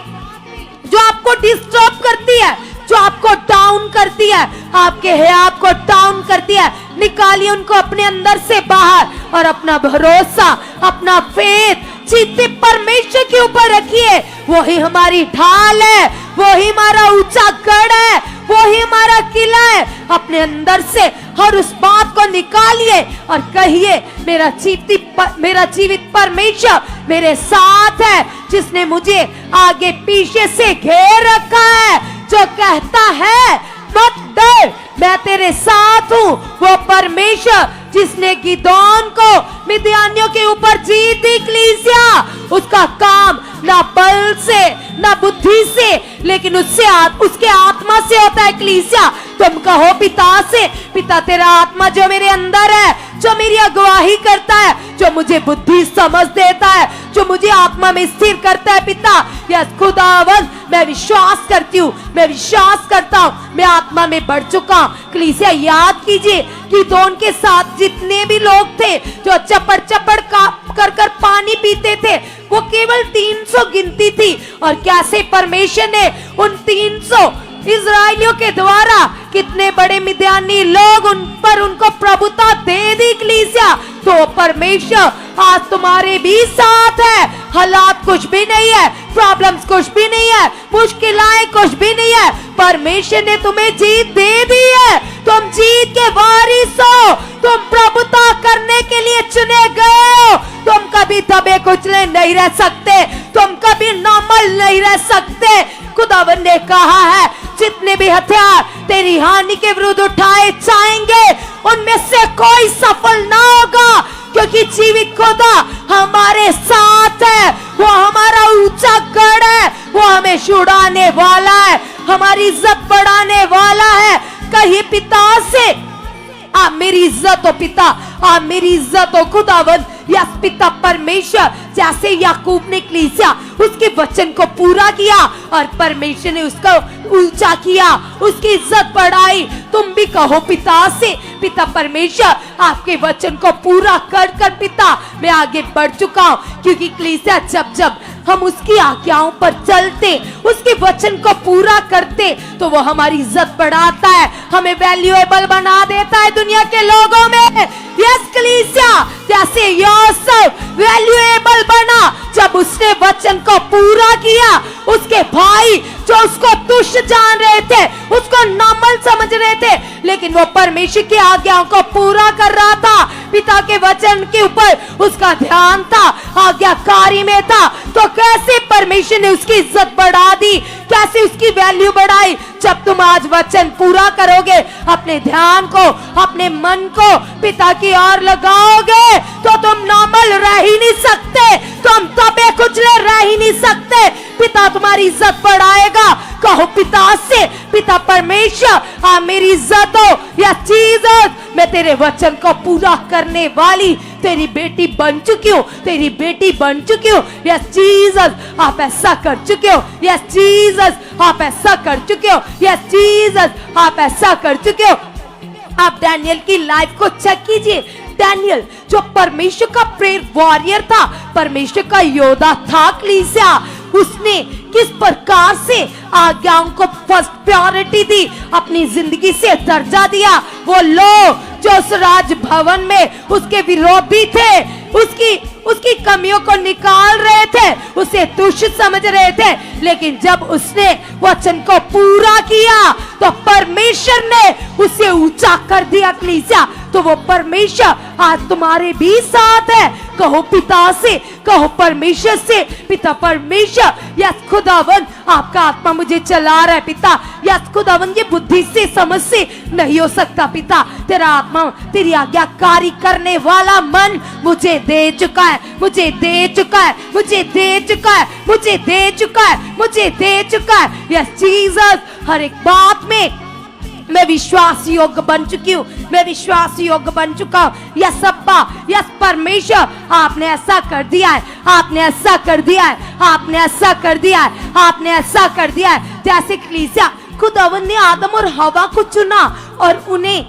जो आपको डिस्टर्ब करती है, जो आपको डाउन करती है, आपके हयात को डाउन करती है, निकालिए उनको अपने अंदर से बाहर और अपना भरोसा, अपना फेथ जीते परमेश्वर के ऊपर रखिए। वही हमारी ढाल है, वही हमारा ऊंचा गढ़ है, वही हमारा किला है। अपने अंदर से हर उस बात को निकालिए और कहिए मेरा जीवित परमेश्वर मेरे साथ है, जिसने मुझे आगे पीछे से घेर रखा है, जो कहता है मत डर मैं तेरे साथ हूँ। वो परमेश्वर जिसने गिदोन को मिद्यानियों के ऊपर जीत दी कलीसिया, उसका काम ना बल से ना बुद्धि से लेकिन उसके आत्मा से होता है कलीसिया। तुम कहो पिता से, पिता तेरा आत्मा जो मेरे अंदर है, जो मेरी अगुवाही करता है, जो मुझे बुद्धि समझ देता है, जो मुझे आत्मा में स्थिर करता है पिता। यस खुदावन, मैं विश्वास करती हूँ, मैं विश्वास करता हूँ, मैं आत्मा में बढ़ चुका हूँ। कलीसिया याद कीजिए कि गिदोन के साथ जितने भी लोग थे जो चपड़ कर पानी पीते थे, वो केवल 300 गिनती थी। और कैसे परमेश्वर ने उन 300 इजराइलियों के द्वारा कितने बड़े मिद्यानी लोग उन पर उनको प्रभुता दे दी कलीसिया। तो परमेश्वर आज तुम्हारे भी साथ है। हालात कुछ भी नहीं है, प्रॉब्लम्स कुछ भी नहीं है, मुश्किलें कुछ भी नहीं है, परमेश्वर ने तुम्हें जीत दे दी है। तुम जीत के वारिस हो, तुम प्रभुता करने के लिए चुने गए हो। तुम कभी दबे कुचले नहीं रह सकते, तुम कभी नॉर्मल नहीं रह सकते। खुदावन ने कहा है जितने भी हथियार तेरी हानि के विरुद्ध उठाए जाएंगे उनमें से कोई सफल ना होगा, क्योंकि जीवित खुदा हमारे साथ है। वो हमारा ऊंचा गढ़ है, वो हमें छुड़ाने वाला है, हमारी इज्जत बढ़ाने वाला है। कहिए पिता से, आप मेरी इज्जत हो पिता, आप मेरी इज्जत हो खुदावन। यस पिता परमेश्वर, जैसे याकूब ने कलीसिया उसके वचन को पूरा किया और परमेश्वर ने उसको ऊंचा किया, उसकी इज्जत बढ़ाई। तुम भी कहो पिता से, पिता परमेश्वर आपके वचन को पूरा कर पिता मैं आगे बढ़ चुका हूँ। क्योंकि कलीसिया जब हम उसकी आज्ञाओं पर चलते, उसके वचन को पूरा करते, तो वो हमारी इज्जत बढ़ाता है, हमें वैल्यूएबल बना देता है दुनिया के लोगों में। यस कलीसिया, जैसे यूसुफ वैल्यूएबल बना जब उसने वचन को पूरा किया। उसके भाई जो उसको तुच्छ जान रहे थे, उसको नॉर्मल समझ रहे थे, लेकिन वो परमेश्वर की आज्ञाओं को पूरा कर रहा था। पिता के वचन के ऊपर उसका ध्यान था, आज्ञाकारी में था। तो कैसे परमेश्वर ने उसकी इज्जत बढ़ा दी, कैसे उसकी वैल्यू बढ़ाई। जब तुम आज वचन पूरा करोगे, अपने ध्यान को, अपने मन को पिता की ओर लगाओगे, तो तुम नॉर्मल रह ही नहीं सकते, तुम दबे कुचले रह ही नहीं सकते। पिता तुम्हारी इज्जत बढ़ाएगा। कहो पिता से, पिता परमेश्वर आप मेरी इज्जत हो या चीज, मैं तेरे वचन को पूरा करने वाली तेरी बेटी बन चुकी हूँ, तेरी बेटी बन चुकी हूँ। यस जीसस, आप ऐसा कर चुके हो। यस जीसस, आप ऐसा कर चुके हो। यस जीसस, आप ऐसा कर चुके हो। आप डैनियल की लाइफ को चेक कीजिए। डैनियल जो परमेश्वर का प्रेयर वॉरियर था, परमेश्वर का योद्धा था कलीसिया, उसने किस प्रकार से आज्ञाओं को फर्स्ट प्रायोरिटी दी, अपनी जिंदगी से दर्जा दिया। वो लोग जो उस राजभवन में उसके विरोधी थे, उसकी कमियों को निकाल रहे थे, उसे तुच्छ समझ रहे थे, लेकिन जब उसने वचन को पूरा किया तो परमेश्वर ने उसे ऊंचा कर दिया कलीसिया। तो वो परमेश्वर आज तुम्हारे भी साथ है। कहो पिता से, कहो परमेश्वर से, पिता परमेश्वर, यस खुदावन आपका आत्मा मुझे चला रहा है पिता। यस खुदावन ये बुद्धि से समझ से नहीं हो सकता पिता, तेरा आत्मा, तेरी आज्ञाकारी करने वाला मन मुझे दे चुका है, मुझे दे चुका है, मुझे दे चुका है, मुझे दे चुका है, मुझे दे चुका है। यस जीसस, हर एक बात में मैं विश्वास योग्य बन चुकी हूँ, मैं विश्वास योग्य बन चुका हूँ। यस अब्बा, यस परमेश्वर, आपने ऐसा कर दिया है, आपने ऐसा कर दिया है, आपने ऐसा कर दिया है, आपने ऐसा कर दिया है। जैसे कलीसिया खुदावन ने आदम और हवा को चुना और उन्हें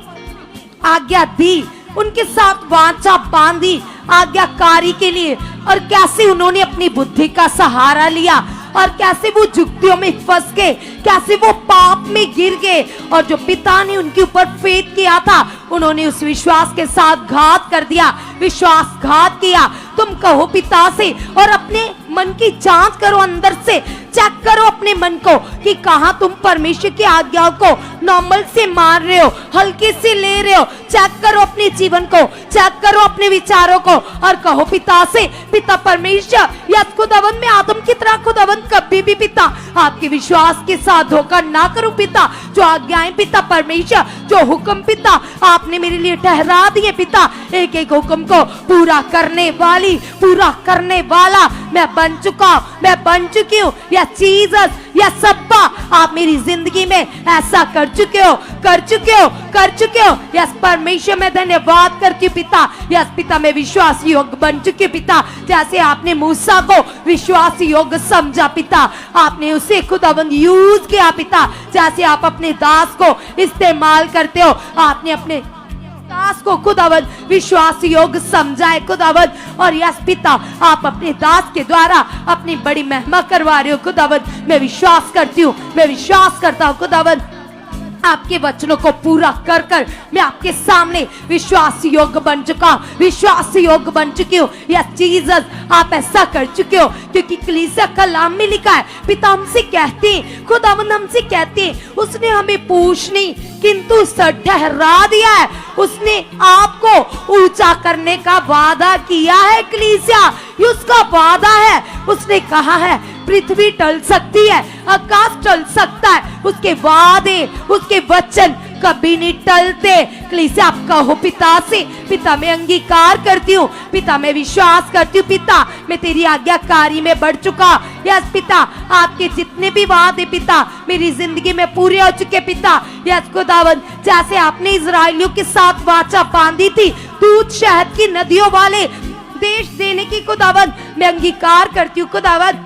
आज्ञा दी, उनके साथ वाचा बांधी आज्ञाकारी के लिए, और कैसे उन्होंने अपनी बुद्धि का सहारा लिया, और कैसे वो जुक्तियों में फंस गए, कैसे वो पाप में गिर गए, और जो पिता ने उनके ऊपर फेथ किया था, उन्होंने उस विश्वास के साथ घात कर दिया, विश्वासघात किया। तुम कहो पिता से और अपने मन की जांच करो, अंदर से चेक करो अपने मन को कि कहां तुम परमेश्वर की आज्ञाओं को नॉर्मल से मान रहे हो, हल्के से ले रहे हो। चेक करो अपने जीवन को, चेक करो अपने विचारों को, और कहो पिता से, पिता परमेश्वर, यस खुदावन में आदम की तरह खुदावन कभी भी पिता आपके विश्वास के साथ धोखा ना करूं पिता। जो आज्ञाएं पिता परमेश्वर, जो हुक्म पिता आपने मेरे लिए ठहरा दिए पिता, एक एक हुक्म को पूरा करने वाली, पूरा करने वाला मैं बन चुका हूं, मैं बन चुकी हूँ। या जीसस, या सब्बा आप मेरी जिंदगी में ऐसा कर चुके हो, कर चुके हो, कर चुके हो। यस परमेश्वर मैं धन्यवाद करती हूँ पिता। यस पिता मैं विश्वास योग्य बन चुकी हूँ पिता। जैसे आपने मूसा को विश्वास योग्य समझा पिता, आपने उसे खुदावंद यूज किया पिता। जैसे आप अपने दास को इस्तेमाल करते हो, आपने अपने दास को खुदावंद विश्वास योग्य समझा है खुदावंद। और यस पिता आप अपने दास के द्वारा अपनी बड़ी महिमा करवा रहे हो खुदावंद। मैं विश्वास करती हूँ, मैं विश्वास करता हूँ खुदावंद, आपके वचनों को पूरा कर कर मैं आपके सामने विश्वास योग्य बन चुका हूं, विश्वास योग्य बन चुकी हूँ। यस जीसस आप ऐसा कर चुके हो, क्योंकि कलीसिया कलाम में लिखा है, पिता हमसे कहते हैं, खुदावंद हमसे कहते हैं, उसने हमें पूछ नहीं किंतु ठहरा दिया है, उसने आपको ऊंचा करने का वादा किया है। कलीसिया ये उसका वादा है। उसने कहा है पृथ्वी टल सकती है, आकाश टल सकता है, उसके वादे, उसके वचन कभी नहीं टलते। कलीसिया आप कहो पिता से, पिता मैं अंगीकार करती हूँ, पिता मैं विश्वास करती हूँ, पिता मैं तेरी आज्ञाकारी में बढ़ चुका। यस पिता आपके जितने भी वादे पिता मेरी जिंदगी में पूरे हो चुके पिता। यस खुदावंद जैसे आपने इजराइलियों के साथ वाचा बांधी थी दूध शहद की नदियों वाले देश देने की खुदावंद मैं अंगीकार करती हूँ खुदावंद।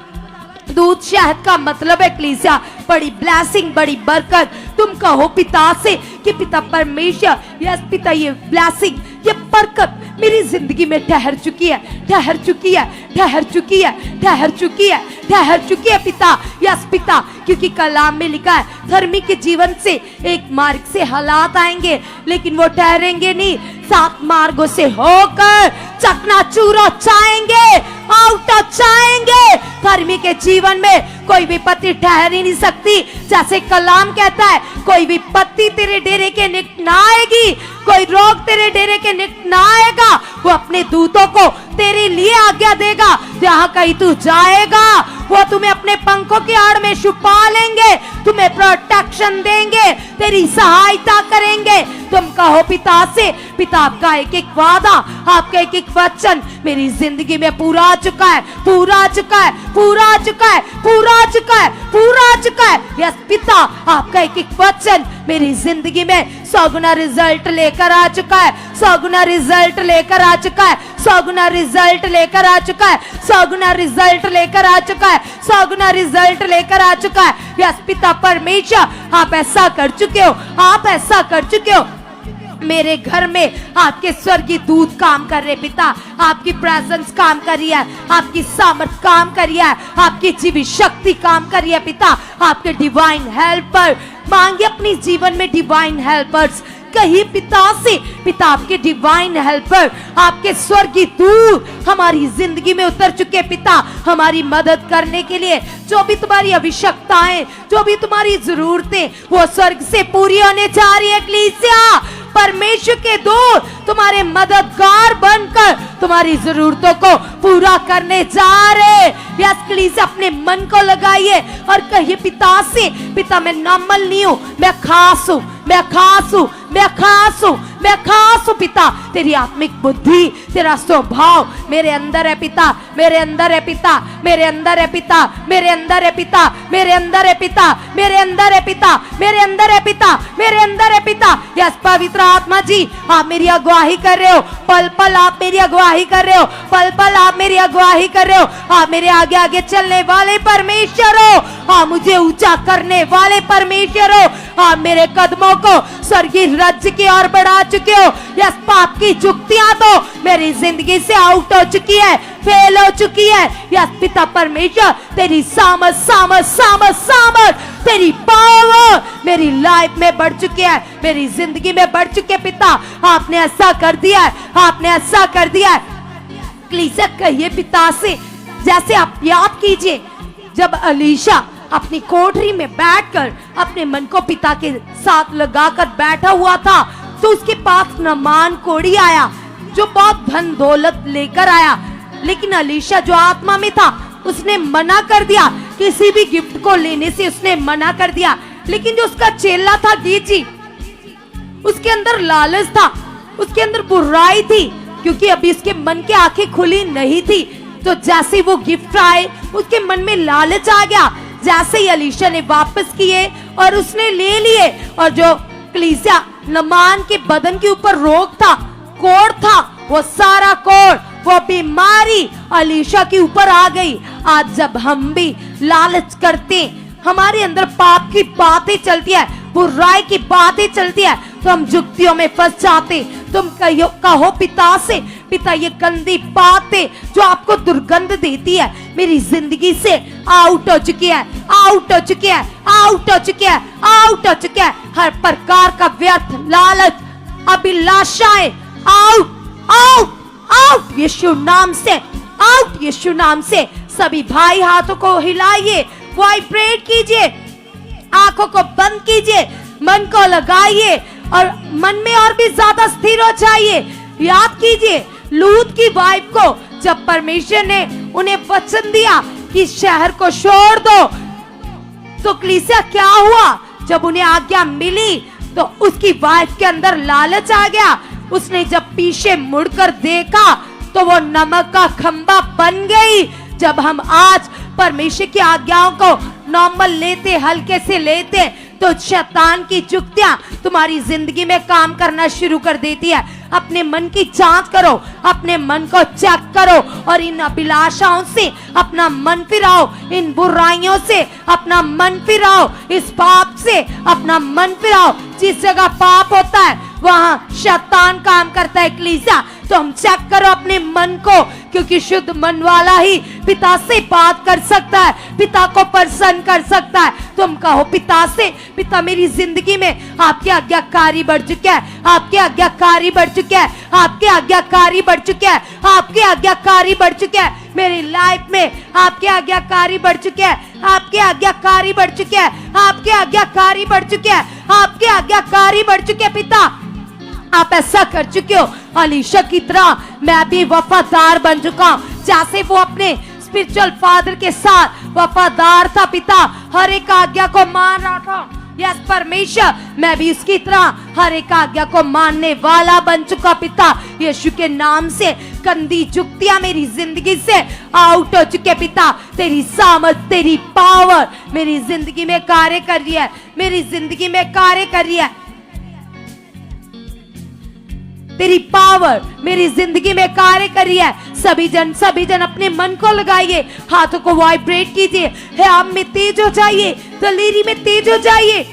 दूध शहद का मतलब है कलीसिया बड़ी ब्लेसिंग, बड़ी बरकत। तुम कहो पिता से कि पिता परमेश्वर, यस पिता ये ब्लेसिंग, ये बरकत मेरी जिंदगी में ठहर चुकी है, ठहर चुकी है, ठहर चुकी है, ठहर चुकी है, ठहर चुकी है पिता। यस पिता क्योंकि कलाम में लिखा है धर्मी के जीवन से एक मार्ग से हालात आएंगे लेकिन वो ठहरेंगे नहीं, 7 मार्गों से होकर चकनाचूर हो जाएंगे। आउट हो जाएंगे। धर्मी के जीवन में कोई विपत्ति ठहर ही नहीं सकती। जैसे कलाम कहता है, कोई विपत्ति तेरे डेरे के निकट ना आएगी, कोई रोग तेरे डेरे के निकट ना आएगा। वो अपने दूतों को तेरे लिए आज्ञा देगा, जहां कहीं तू जाएगा वो तुम्हें अपने पंखों की आड़ में छुपा लेंगे, तुम्हें प्रोटेक्शन देंगे, तेरी सहायता करेंगे। तुम कहो पिता से, पिता आपका एक एक वादा, आपका एक एक वचन मेरी जिंदगी में पूरा आ चुका है, पूरा आ चुका है, पूरा आ चुका है, पूरा आ चुका है, पूरा आ चुका है। यस पिता, आपका एक एक वचन मेरी जिंदगी में 100 गुना रिजल्ट लेकर आ चुका है, 100 गुना रिजल्ट लेकर आ चुका है, 100 गुना रिजल्ट लेकर आ चुका है, 100 गुना रिजल्ट लेकर आ चुका है, 100 गुना रिजल्ट लेकर आ चुका है। यस पिता परमेश्वर, आप ऐसा कर चुके हो, आप ऐसा कर चुके हो। मेरे घर में आपके स्वर्गीय दूत काम कर रहे पिता, आपकी प्रेजेंस काम कर रही है, आपकी सामर्थ काम कर रही है, आपकी जीवित शक्ति काम कर रही है पिता। आपके डिवाइन हेल्पर मांगे अपनी जीवन में डिवाइन हेल्पर्स। कहीं पिता से, पिता आपके डिवाइन हेल्पर, आपके स्वर्गीय दूत हमारी जिंदगी में उतर चुके पिता, हमारी मदद करने के लिए। जो भी तुम्हारी आवश्यकताएं, जो भी तुम्हारी जरूरतें, वो स्वर्ग से पूरी होने जा रही है कलीसिया। परमेश्वर के दूत तुम्हारे मददगार बनकर तुम्हारी जरूरतों को पूरा करने जा रहे। यस कलीसिया, अपने मन को लगाइए और कहिए पिता से, पिता मैं नॉर्मल नहीं हूं, मैं खास हूं, मैं खास हूं, मैं खास हूं, मैं खास हूं पिता। तेरी आत्मिक बुद्धि, तेरा स्वभाव मेरे अंदर है पिता, मेरे अंदर है पिता, मेरे अंदर है पिता, मेरे अंदर है पिता, मेरे अंदर है पिता, मेरे अंदर है पिता, मेरे अंदर है पिता, मेरे अंदर है पिता। यस पवित्र आत्मा जी, आप मेरी अगुवाही कर रहे हो, पल पल आप मेरी अगुवाही कर रहे हो, पल पल आप मेरी अगुवाही कर रहे हो। आप मेरे आगे आगे चलने वाले परमेश्वर हो, आप मुझे ऊंचा करने वाले परमेश्वर हो। आप मेरे कदमों को स्वर्गीय राज्य की ओर बढ़ा चुके हो। यस पाप की जुक्तियां तो मेरी जिंदगी से आउट हो चुकी है, फेल हो चुकी है। यस पिता परमेश्वर, तेरी सामर्थ सामर्थ सामर्थ सामर्थ, तेरी पावर मेरी लाइफ में बढ़ चुकी है, मेरी जिंदगी में बढ़ चुके पिता। आपने ऐसा कर दिया है, आपने ऐसा कर दिया है। कलीसिया कहिए पिता से, जैसे आप याद कीजिए जब अलीशा अपनी कोठरी में बैठकर अपने मन को पिता के साथ लगाकर बैठा हुआ था, तो उसके पास नामान कोढ़ी आया जो बहुत धन दौलत लेकर आया। लेकिन अलीशा जो आत्मा में था उसने मना कर दिया, किसी भी गिफ्ट को लेने से उसने मना कर दिया। लेकिन जो उसका चेला था गीजी, उसके अंदर लालच था, उसके अंदर बुराई थी, क्योंकि अभी उसके मन की आंखें खुली नहीं थी। तो जैसे वो गिफ्ट आए उसके मन में लालच आ गया। जैसे ही अलीशा ने वापस किए और उसने ले लिए, और जो कलीसिया नमान के बदन के ऊपर रोग था, कोढ़ था, वो सारा कोढ़, वो बीमारी अलीशा के ऊपर आ गई। आज जब हम भी लालच करते, हमारे अंदर पाप की बातें चलती है, बुराई की बातें चलती है, तो हम जुक्तियों में फंस जाते। तुम कहो पिता से, पिता ये गंदी बातें जो आपको दुर्गंध देती है मेरी जिंदगी से आउट हो चुकी है, आउट हो चुकी है, आउट हो चुकी है, आउट हो चुकी है। हर प्रकार का व्यर्थ लालच, अभिलाषाएं आउट आउट आउट यीशु नाम से, आउट यीशु नाम से। सभी भाई हाथों को हिलाइए, वाइब्रेट कीजिए, आंखों को बंद कीजिए, मन को लगाइए और मन में और भी ज्यादा स्थिर हो जाइए। याद कीजिए लूत की वाइफ को जब परमेश्वर ने उन्हें वचन दिया कि शहर को छोड़ दो, तो कलीसिया क्या हुआ? जब उन्हें आज्ञा मिली तो उसकी वाइफ के अंदर लालच आ गया। उसने जब पीछे मुड़कर देखा तो वो नमक का खंबा बन गई। जब हम आज परमेश्वर की आज्ञाओं को नॉर्मल लेते, हल्के से लेते, तो शैतान की जुक्तियां तुम्हारी जिंदगी में काम करना शुरू कर देती है। अपने मन की जांच करो, अपने मन को चेक करो और इन अभिलाषाओं से अपना मन फिराओ, इन बुराइयों से अपना मन फिराओ, इस पाप से अपना मन फिराओ। जिस जगह पाप होता है वहां शैतान काम करता है कलीसिया। तो हम चेक करो अपने मन को, क्योंकि शुद्ध मन वाला ही पिता से बात कर सकता है, पिता को प्रसन्न कर सकता है। तुम कहो पिता से, पिता मेरी जिंदगी में आपके आज्ञाकारी बढ़ चुका है, आपके आज्ञाकारी बढ़ चुका है, आपके आज्ञाकारी बढ़ चुका है, आपके आज्ञाकारी बढ़ चुका है, मेरी लाइफ में आपके आज्ञाकारी बढ़ चुके हैं, आपके आज्ञाकारी बढ़ चुके हैं, आपके आज्ञाकारी बढ़ चुके हैं, आपके आज्ञाकारी बढ़ चुके हैं। पिता आप ऐसा कर चुके हो, अलीशा की तरह मैं भी वफादार बन चुका हूं, जैसे वो अपने स्पिरिचुअल फादर के साथ वफादार था। पिता हर एक आज्ञा को मान रहा था। यस परमेश्वर, मैं भी उसकी तरह हर एक आज्ञा को मानने वाला बन चुका। पिता यीशु के नाम से गंदी जुक्तियां मेरी जिंदगी से आउट हो चुके। पिता तेरी सामर्थ, तेरी पावर मेरी जिंदगी में कार्य कर रही है, मेरी जिंदगी में कार्य कर रही है। तेरी पावर मेरी जिंदगी में कार्य कर रही है। सभी जन अपने मन को लगाइए, हाथों को वाइब्रेट कीजिए, है आप में तेज हो जाइए, दलेरी में तेज हो जाइए।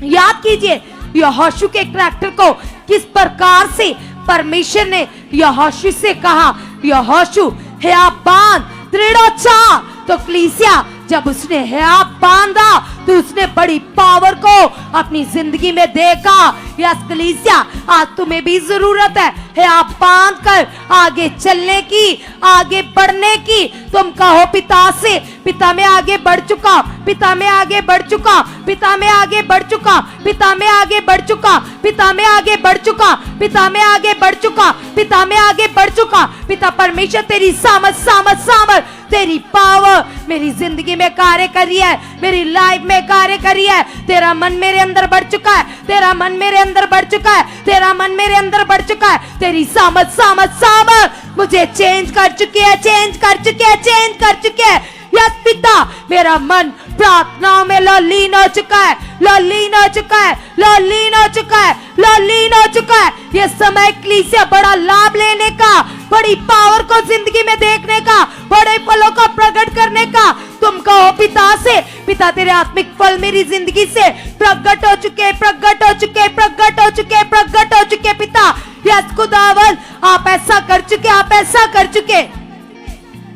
याद कीजिए यहोशू के कैरेक्टर को किस प्रकार से परमेश्वर ने यहोशू से कहा, यहोशू है आप बांध दृढ़ चाह। तो कलीसिया जब उसने है आप बांधा तो उसने बड़ी पावर को अपनी जिंदगी में देखा। यस कलीसिया, आज तुम्हें भी जरूरत है आप बांध कर आगे चलने की, आगे बढ़ने की। तुम कहो पिता से, पिता मैं आगे बढ़ चुका, पिता मैं आगे बढ़ चुका, पिता मैं आगे बढ़ चुका, पिता मैं आगे बढ़ चुका, पिता मैं आगे बढ़ चुका, पिता मैं आगे बढ़ चुका, पिता मैं आगे बढ़ चुका। पिता परमेश्वर तेरी सामर्थ तेरी पावर मेरी जिंदगी में कार्य कर रही है, मेरी लाइफ में कार्य कर रही है। तेरा मन मेरे अंदर बढ़ चुका है, तेरा मन मेरे अंदर बढ़ चुका है, तेरा मन मेरे अंदर बढ़ चुका है। तेरी सामर्थ मुझे चेंज कर चुकी है, चेंज कर चुके हैं, चेंज कर चुके हैं। यस पिता, मेरा मन प्रार्थनाओं में लीन हो चुका है, लीन हो चुका है, लीन हो चुका है, लीन हो चुका है। ये समय कलीसिया बड़ा लाभ लेने का, बड़ी पावर को जिंदगी में देखने का, बड़े फलों को प्रकट करने का। तुम कहो पिता से, पिता तेरे आत्मिक फल मेरी जिंदगी से प्रकट हो चुके, प्रकट हो चुके, प्रकट हो चुके, प्रकट हो चुके। पिता यस खुदावन, आप ऐसा कर चुके, आप ऐसा कर चुके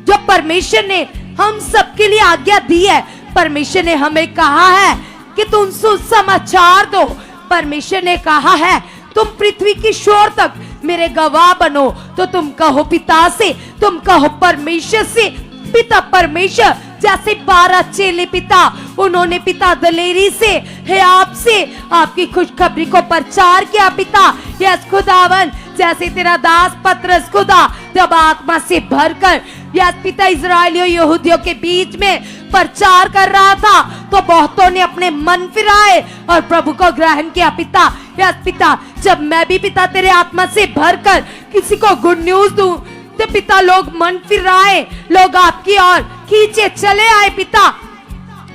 जो परमेश्वर ने हम सबके लिए आज्ञा दी है। परमेश्वर ने हमें कहा है कि तुम सुसमाचार दो। परमेश्वर ने कहा है तुम पृथ्वी की शोर तक मेरे गवाह बनो। तो तुम कहो पिता से, तुम कहो परमेश्वर से। पिता परमेश्वर जैसे 12 चेले पिता, उन्होंने पिता दलेरी से है आपसे आपकी खुशखबरी को प्रचार किया। पिता यस खुदावन, जैसे तेरा दास पतरस खुदा जब आत्मा से भरकर यस पिता इजराइलियों यहूदियों के बीच में प्रचार कर रहा था तो बहुतों ने अपने मन फिराए और प्रभु को ग्रहण किया। पिता यस पिता, जब मैं भी पिता तेरे आत्मा से भरकर किसी को गुड न्यूज दूं तो पिता लोग मन फिराए, लोग आपकी ओर खींचे चले आए। पिता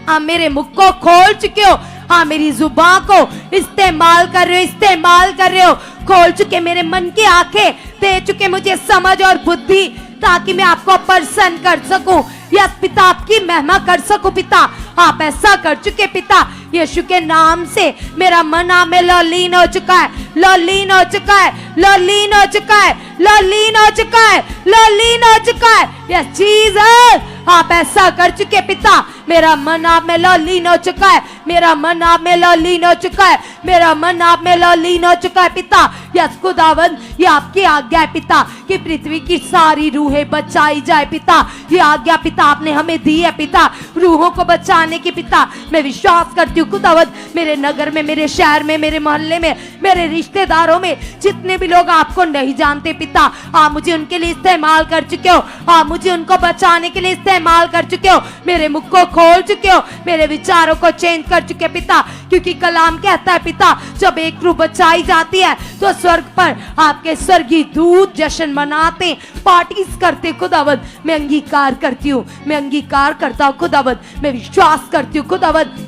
आप मेरे मुख को खोल चुके हो, हाँ मेरी जुबान को इस्तेमाल कर रहे हो, इस्तेमाल कर रहे हो, खोल चुके मेरे मन की आंखें, दे चुके मुझे समझ और बुद्धि ताकि मैं आपको प्रसन्न कर सकूं। यस पिता, आपकी महिमा कर सकूं। पिता आप ऐसा कर चुके। पिता यीशु के नाम से मेरा मन आप में लीन हो चुका है, लीन हो चुका है, लीन हो चुका है, लीन हो चुका है, लीन हो चुका है। यस जीसस, आप ऐसा कर चुके। पिता मेरा मन आप में लीन हो चुका है, मेरा मन आप में लीन हो चुका है, मेरा मन आप में लीन हो चुका है। पिता यस खुदावन, ये आपकी आज्ञा है पिता कि पृथ्वी की सारी रूहें बचाई जाए। पिता ये आज्ञा पिता आपने हमें दी है पिता, रूहों को बचाने की। पिता मैं विश्वास करती हूँ खुदावन, मेरे नगर में, मेरे शहर में, मेरे मोहल्ले में, मेरे रिश्तेदारों में जितने भी लोग आपको नहीं जानते पिता, आप मुझे उनके लिए इस्तेमाल कर चुके हो, आप मुझे उनको बचाने के लिए इस्तेमाल कर चुके हो, मेरे मुख को खोल चुके हो, मेरे विचारों को चेंज कर चुके पिता। क्योंकि कलाम कहता है पिता, जब एक रूह बचाई जाती है तो स्वर्ग पर आपके स्वर्गीय दूत जश्न मनाते, पार्टीज करते। खुदावंद मैं अंगीकार करती हूँ, मैं अंगीकार करता हूँ खुदावंद, मैं विश्वास करती हूँ खुदावंद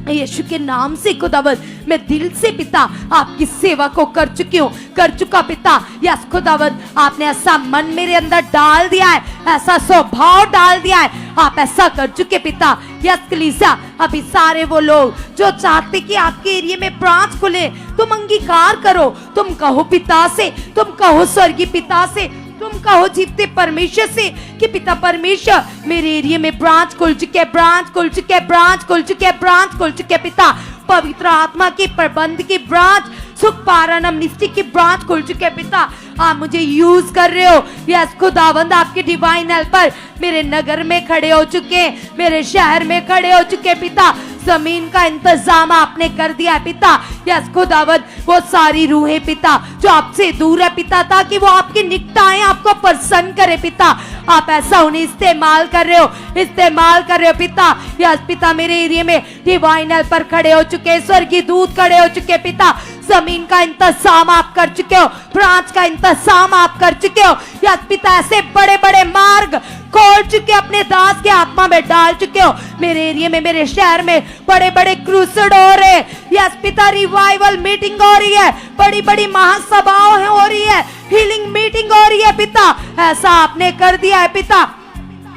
यीशु के नाम से। खुदावंद मैं दिल से पिता आपकी सेवा को कर चुकी हूँ, कर चुका पिता। यस खुदावंद, आपने ऐसा मन मेरे अंदर डाल दिया है, ऐसा स्वभाव डाल दिया है, आप ऐसा कर चुके पिता। यस कलीसिया, अभी सारे वो लोग जो चाहते कि आपके एरिया में ब्रांच खुले, तुम अंगीकार करो, तुम कहो पिता से, तुम कहो स्वर्गीय पिता से, तुम कहो जीवते परमेश्वर से कि पिता परमेश्वर मेरे एरिया में ब्रांच खुल चुके, ब्रांच खुल चुके, ब्रांच खुल चुके, ब्रांच खुल चुके पिता। पवित्र आत्मा के प्रबंध की ब्रांच, सुख पारानम निष्ठि की ब्रांच खुल चुके पिता। आप मुझे यूज कर रहे हो, यस खुदावंद, आपके डिवाइन हेल्पर मेरे नगर में खड़े हो चुके, मेरे शहर में खड़े हो चुके पिता। जमीन का इंतजाम आपने कर दिया है पिता। यस खुदावंद, वो सारी रूहें पिता जो आपसे दूर है पिता, ताकि वो आपकी निकटाएं आपको प्रसन्न करे पिता। आप ऐसा उन्हें इस्तेमाल कर रहे हो, इस्तेमाल कर रहे हो पिता। यस पिता, मेरे एरिया में डिवाइन हेल्पर खड़े हो चुके, स्वर्गीय दूत खड़े हो चुके पिता। जमीन का इंतजाम आप कर चुके हो, ब्रांच का इंतजाम आप कर चुके हो। यस पिता, ऐसे बड़े बड़े मार्ग खोल चुके, अपने दास के आत्मा में डाल चुके हो। मेरे एरिया में, मेरे शहर में बड़े बड़े क्रूसेड हो रहे हैं। यस पिता, रिवाइवल मीटिंग हो रही है, बड़ी बड़ी महासभाएं हो रही है, हीलिंग मीटिंग हो रही है पिता। ऐसा आपने कर दिया है पिता।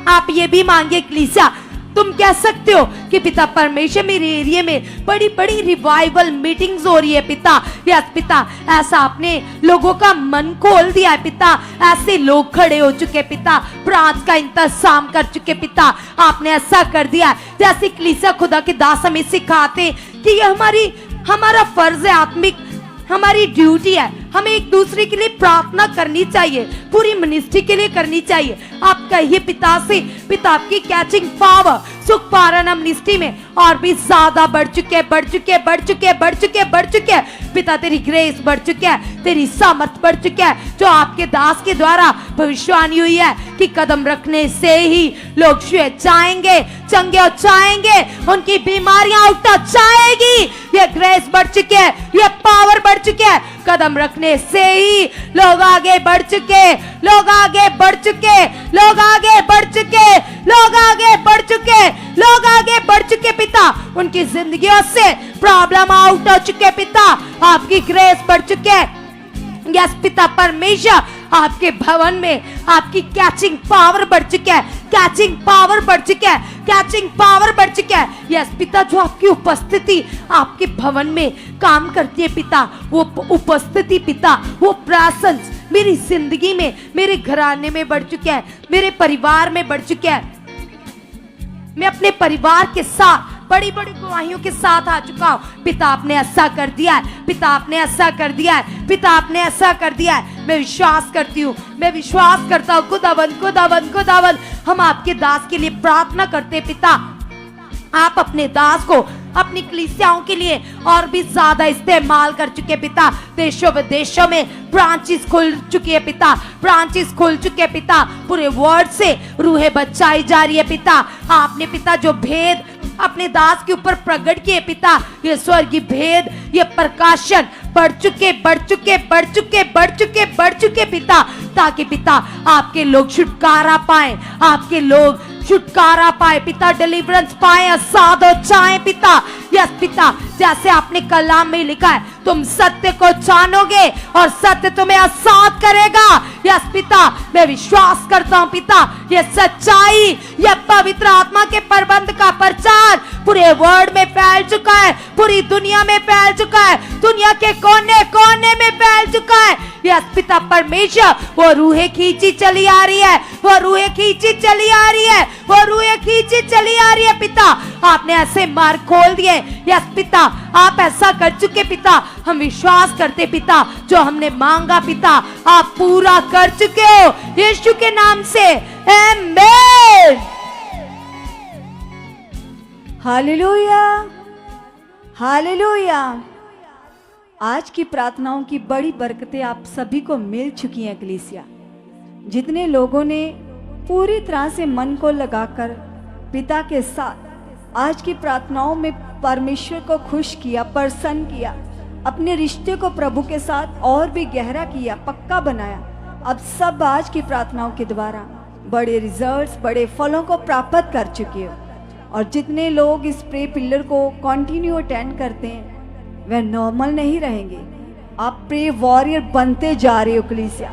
आप ये भी मांगे कलीसिया, तुम कह सकते हो कि पिता परमेश्वर मेरे एरिया में बड़ी बड़ी रिवाइवल मीटिंग्स हो रही है पिता। यस पिता, ऐसा आपने लोगों का मन खोल दिया है पिता। ऐसे लोग खड़े हो चुके पिता, ब्रांच का इंतजाम कर चुके पिता। आपने ऐसा कर दिया जैसे कलीसिया खुदा के दास हमें सिखाते कि ये हमारा फर्ज है, आत्मिक हमारी ड्यूटी है, हमें एक दूसरे के लिए प्रार्थना करनी चाहिए, पूरी मिनिस्ट्री के लिए करनी चाहिए। आप कहिए पिता से, पिता आपकी कैचिंग पावर सुख पारानम मिनिस्ट्री में और भी ज्यादा बढ़ चुके, बढ़ चुके, बढ़ चुके, बढ़ चुके, बढ़ चुके। पिता तेरी ग्रेस बढ़ चुकी है, तेरी सामर्थ बढ़ चुकी है, जो आपके दास के द्वारा भविष्यवाणी हुई है कि कदम रखने से ही लोग श्वेत जाएंगे, चंगे हो जाएंगे, उनकी बीमारियां उठा जाएगी। ये ग्रेस बढ़ चुकी है, ये पावर बढ़ चुकी है। कदम रखने से ही लोग आगे बढ़ चुके, लोग आगे बढ़ चुके, लोग आगे बढ़ चुके, लोग आगे बढ़ चुके, लोग आगे बढ़ चुके पिता। उनकी जिंदगियों से प्रॉब्लम आउट हो चुके पिता। आपकी ग्रेस बढ़ चुके। यस पिता परमेश्वर, आपके भवन में आपकी कैचिंग पावर बढ़ चुकी है, कैचिंग पावर बढ़ चुकी है, कैचिंग पावर बढ़ चुकी है। यस पिता, जो आपकी उपस्थिति आपके भवन में काम करती है पिता, वो उपस्थिति पिता, वो प्रेजेंस मेरी जिंदगी में, मेरे घराने में बढ़ चुका है, मेरे परिवार में बढ़ चुका है। मैं अपने परिवार के साथ बड़ी बड़ी गवाहियों के साथ आ चुका हूँ। पिता आपने ऐसा कर दिया है, पिता आपने ऐसा कर दिया है, पिता आपने ऐसा कर दिया है। मैं विश्वास करती हूँ, मैं विश्वास करता हूँ खुदावंद, खुदावंद, खुदावंद। हम आपके दास के लिए प्रार्थना करते पिता। आप अपने दास को अपनी कलीसियाओं के लिए और भी ज्यादा इस्तेमाल कर चुके पिता। देशों विदेशों में ब्रांचेस खुल चुकी है पिता, ब्रांचेस खुल चुके पिता। पूरे वर्ल्ड से रूहें बचाई जा रही है पिता। आपने पिता जो भेद अपने दास के ऊपर प्रकट किए पिता, ये स्वर्गीय भेद, ये प्रकाशन बढ़ चुके, बढ़ चुके, बढ़ चुके, बढ़ चुके, बढ़ चुके पिता, ताकि पिता आपके लोग छुटकारा पाए, आपके लोग छुटकारा पाए पिता, डिलीवरेंस पाए, आजाद हो जाए पिता। यस पिता, जैसे आपने कलाम में लिखा है, तुम सत्य को जानोगे और सत्य तुम्हें आजाद करेगा। यस पिता, मैं विश्वास करता हूँ पिता, ये सच्चाई, ये पवित्र आत्मा के प्रबंध का प्रचार पूरे वर्ल्ड में फैल चुका है, पूरी दुनिया में फैल चुका है, दुनिया के कोने कोने में फैल चुका है। यस पिता परमेश्वर, वो रूहें खींची चली आ रही है, वो रूहें खींची चली आ रही है, वो रूहें खींची चली आ रही है पिता। आपने ऐसे मार्ग खोल दिए। यस पिता, आप ऐसा कर चुके पिता। हम विश्वास करते पिता, जो हमने मांगा पिता आप पूरा कर चुके हो, यीशु के नाम से आमीन। Hallelujah, hallelujah. आज की प्रार्थनाओं की बड़ी बरकतें आप सभी को मिल चुकी हैं कलीसिया। जितने लोगों ने पूरी तरह से मन को लगाकर पिता के साथ आज की प्रार्थनाओं में परमेश्वर को खुश किया, प्रसन्न किया, अपने रिश्ते को प्रभु के साथ और भी गहरा किया, पक्का बनाया, अब सब आज की प्रार्थनाओं के द्वारा बड़े रिजल्ट्स, बड़े फलों को प्राप्त कर चुके हो। और जितने लोग इस प्रे पिलर को कंटिन्यू अटेंड करते हैं, वह नॉर्मल नहीं रहेंगे। आप प्रे वॉरियर बनते जा रहे हो कलीसिया।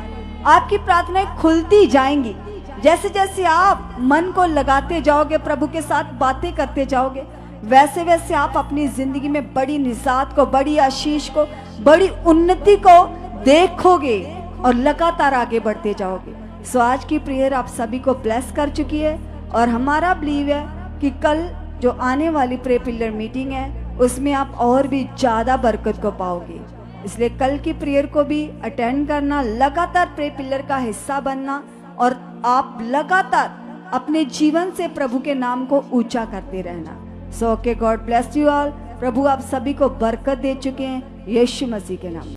आपकी प्रार्थनाएं खुलती जाएंगी, जैसे जैसे आप मन को लगाते जाओगे, प्रभु के साथ बातें करते जाओगे, वैसे वैसे आप अपनी जिंदगी में बड़ी निजात को, बड़ी आशीष को, बड़ी उन्नति को देखोगे और लगातार आगे बढ़ते जाओगे। सो आज की प्रेयर आप सभी को ब्लेस कर चुकी है और हमारा बिलीव है कि कल जो आने वाली प्रे पिलर मीटिंग है उसमें आप और भी ज्यादा बरकत को पाओगे। इसलिए कल की प्रेयर को भी अटेंड करना, लगातार प्रे पिलर का हिस्सा बनना और आप लगातार अपने जीवन से प्रभु के नाम को ऊंचा करते रहना। So okay, God bless you all. प्रभु आप सभी को बरकत दे चुके हैं यीशु मसीह के नाम।